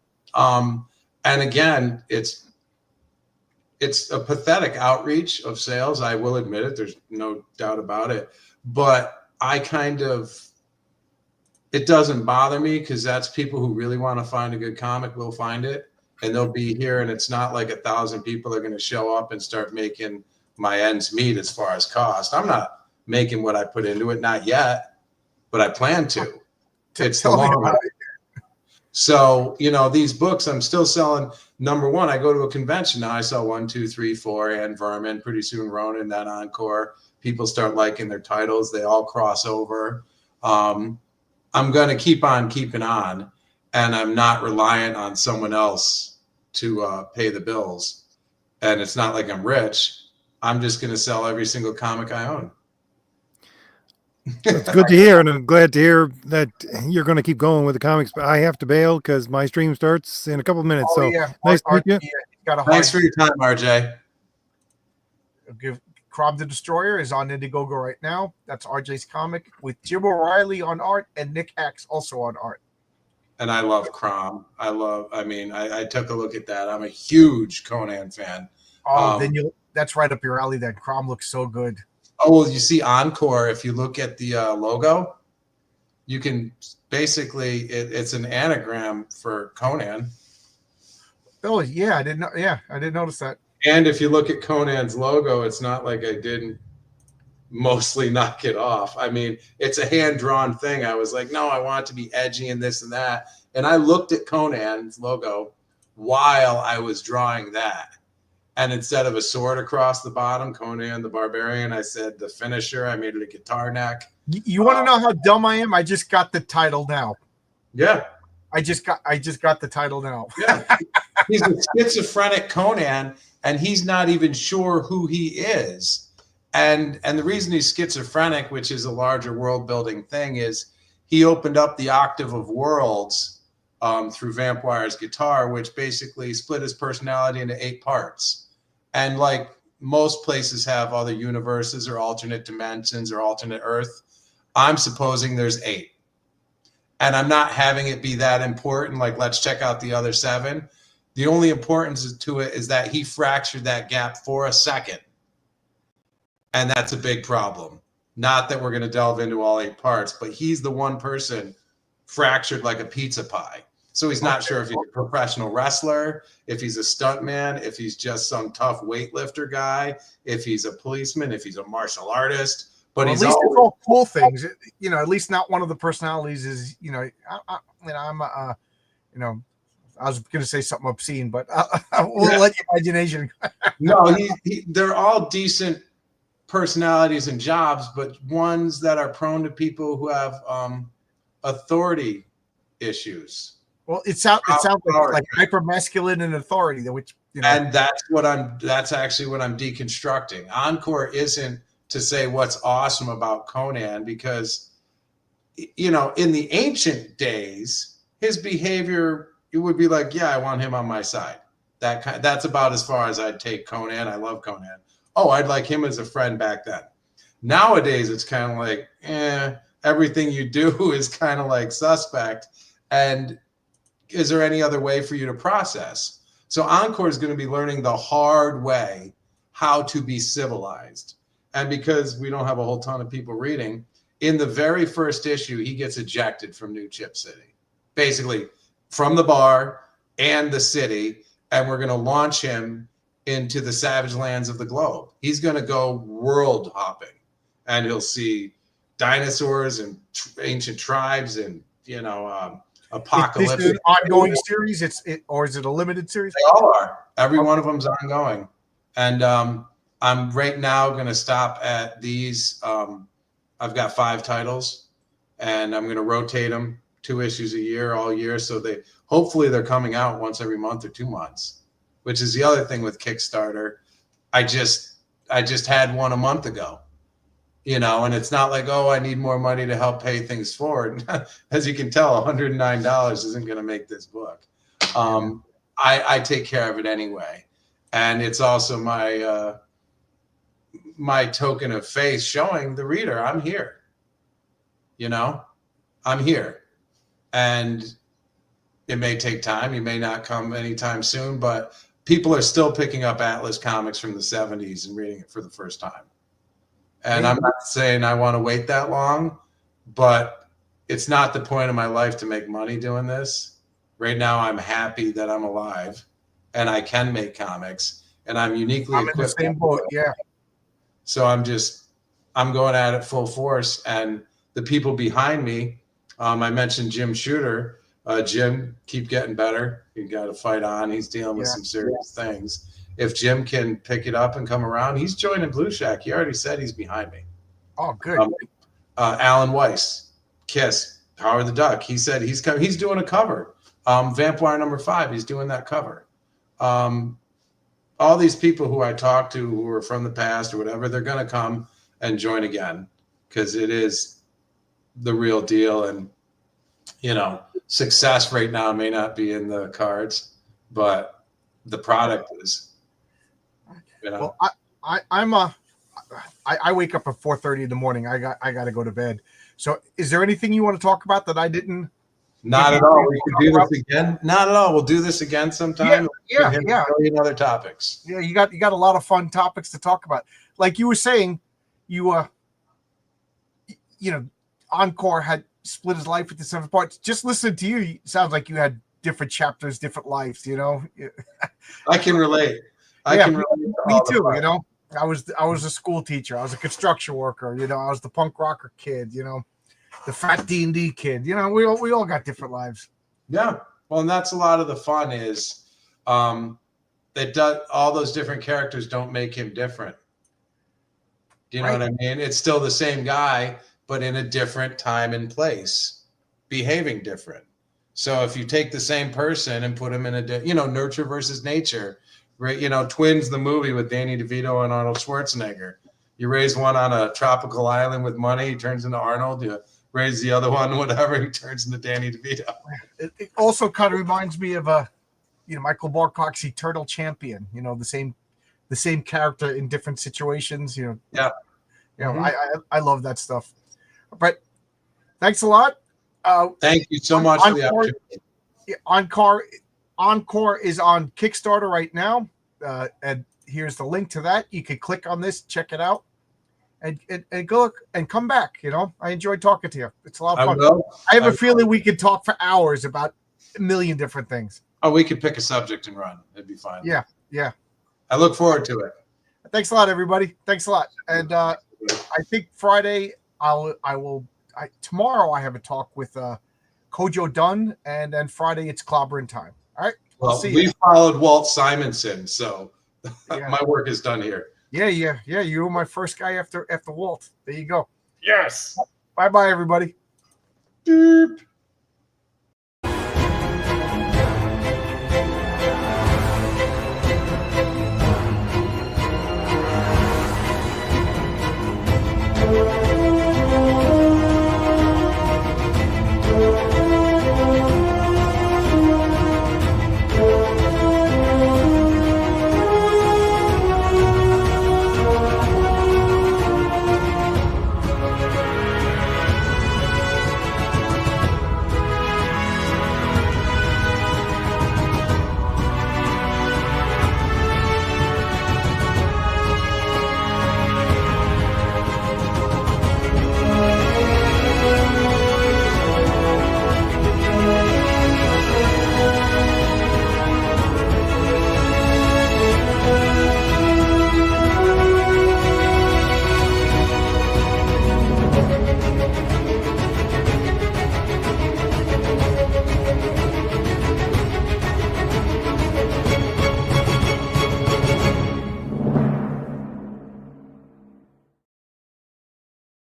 And again, it's a pathetic outreach of sales. I will admit it. There's no doubt about it. But it doesn't bother me, because that's people who really want to find a good comic will find it, and they'll be here. And it's not like 1,000 people are going to show up and start making my ends meet as far as cost. I'm not making what I put into it, not yet, but I plan to. It's the long run. So, you know, these books I'm still selling. #1, I go to a convention now. I sell 1, 2, 3, 4, and Vermin. Pretty soon, Ronin, then Encore. People start liking their titles. They all cross over. I'm going to keep on keeping on, and I'm not reliant on someone else to pay the bills. And it's not like I'm rich. I'm just going to sell every single comic I own. It's good to hear, and I'm glad to hear that you're going to keep going with the comics. But I have to bail because my stream starts in a couple of minutes. Oh, so yeah. nice to meet you. Thanks for your time, RJ. Crom the Destroyer is on Indiegogo right now. That's RJ's comic with Jim O'Reilly on art and Nick Axe also on art. And I love Crom. I took a look at that. I'm a huge Conan fan. Oh, that's right up your alley then. Crom looks so good. Oh, well, you see Encore, if you look at the logo, you can basically, it's an anagram for Conan. Oh, yeah, I didn't notice that. And if you look at Conan's logo, it's not like I didn't mostly knock it off. I mean, it's a hand-drawn thing. I was like, no, I want it to be edgy and this and that. And I looked at Conan's logo while I was drawing that. And instead of a sword across the bottom, Conan the Barbarian, I said the finisher. I made it a guitar neck. You want to know how dumb I am? I just got the title now. Yeah. I just got the title now. Yeah. He's a schizophrenic Conan, and he's not even sure who he is. And the reason he's schizophrenic, which is a larger world building thing, is he opened up the octave of worlds through Vampire's guitar, which basically split his personality into 8 parts. And like most places have other universes or alternate dimensions or alternate Earth, I'm supposing there's 8. And I'm not having it be that important. Like, let's check out the other 7. The only importance to it is that he fractured that gap for a second. And that's a big problem. Not that we're going to delve into all 8 parts, but he's the one person fractured like a pizza pie. So he's not sure if he's a professional wrestler, if he's a stuntman, if he's just some tough weightlifter guy, if he's a policeman, if he's a martial artist. But well, at least it's all cool things. At least not one of the personalities is, I'm I was going to say something obscene, but we'll let your imagination. No, they're all decent personalities and jobs, but ones that are prone to people who have authority issues. Well, it sounds like hyper masculine and authority, which and that's actually what I'm deconstructing. Encore isn't to say what's awesome about Conan, because in the ancient days, his behavior, it would be like, yeah, I want him on my side. That's about as far as I'd take Conan. I love Conan. Oh, I'd like him as a friend back then. Nowadays, it's kind of like, everything you do is kind of like suspect. And is there any other way for you to process? So Encore is going to be learning the hard way how to be civilized. And because we don't have a whole ton of people reading, in the very first issue, he gets ejected from New Chip City, basically from the bar and the city. And we're going to launch him into the savage lands of the globe. He's going to go world hopping, and he'll see dinosaurs and ancient tribes and, apocalypse. Is it an ongoing series? Or is it a limited series? They all are. Every one of them's ongoing. And I'm right now going to stop at these. I've got 5 titles, and I'm going to rotate them 2 issues a year all year. So hopefully they're coming out once every month or 2 months, which is the other thing with Kickstarter. I just had one a month ago. And it's not like, oh, I need more money to help pay things forward. As you can tell, $109 isn't going to make this book. I take care of it anyway. And it's also my token of faith showing the reader, I'm here. I'm here. And it may take time. You may not come anytime soon, but people are still picking up Atlas Comics from the 70s and reading it for the first time. And I'm not saying I want to wait that long, but it's not the point of my life to make money doing this. Right now, I'm happy that I'm alive and I can make comics, and I'm uniquely equipped. I'm in the same boat, yeah. So I'm going at it full force. And the people behind me, I mentioned Jim Shooter. Jim, keep getting better. You got to fight on. He's dealing with some serious things. If Jim can pick it up and come around, he's joining Blue Shack. He already said he's behind me. Oh, good. Alan Weiss, Kiss, Howard the Duck. He said he's doing a cover. Vampire #5, he's doing that cover. All these people who I talked to who are from the past or whatever, they're going to come and join again, because it is the real deal. And, success right now may not be in the cards, but the product is. Well, I wake up at 4:30 in the morning. I got to go to bed. So is there anything you want to talk about that I didn't? Not at all. We can do this again. Not at all. We'll do this again sometime. Yeah. A million other topics. Yeah, you got a lot of fun topics to talk about. Like you were saying, Encore had split his life into 7 parts. Just listening to you, it sounds like you had different chapters, different lives. I can relate. I can relate. Me too. I was a school teacher. I was a construction worker. I was the punk rocker kid. The fat D&D kid. We all got different lives. Yeah. Well, and that's a lot of the fun is that all those different characters don't make him different. Do you know what I mean? It's still the same guy, but in a different time and place, behaving different. So if you take the same person and put him in nurture versus nature, right? Twins, the movie with Danny DeVito and Arnold Schwarzenegger. You raise one on a tropical island with money, he turns into Arnold. You raise the other one, whatever, he turns into Danny DeVito. It also kind of reminds me of Michael Moorcock's Eternal Champion. The same character in different situations. Yeah. I love that stuff. But thanks a lot. Thank you so much for the opportunity. Encore is on Kickstarter right now. And here's the link to that. You can click on this, check it out. and go look and come back. You know, I enjoyed talking to you. It's a lot of I fun. will. I have I a will. feeling we could talk for hours about a million different things. Oh, we could pick a subject and run. It'd be fine. Yeah, yeah. I look forward to it. Thanks a lot, everybody. Thanks a lot. And I think Friday tomorrow I have a talk with Kojo Dunn, and then Friday it's clobbering time. All right. Well, see we you. followed Walt Simonson, so Yeah. my work is done here. Yeah. You were my first guy after Walt. There you go. Yes. Bye, everybody. Beep.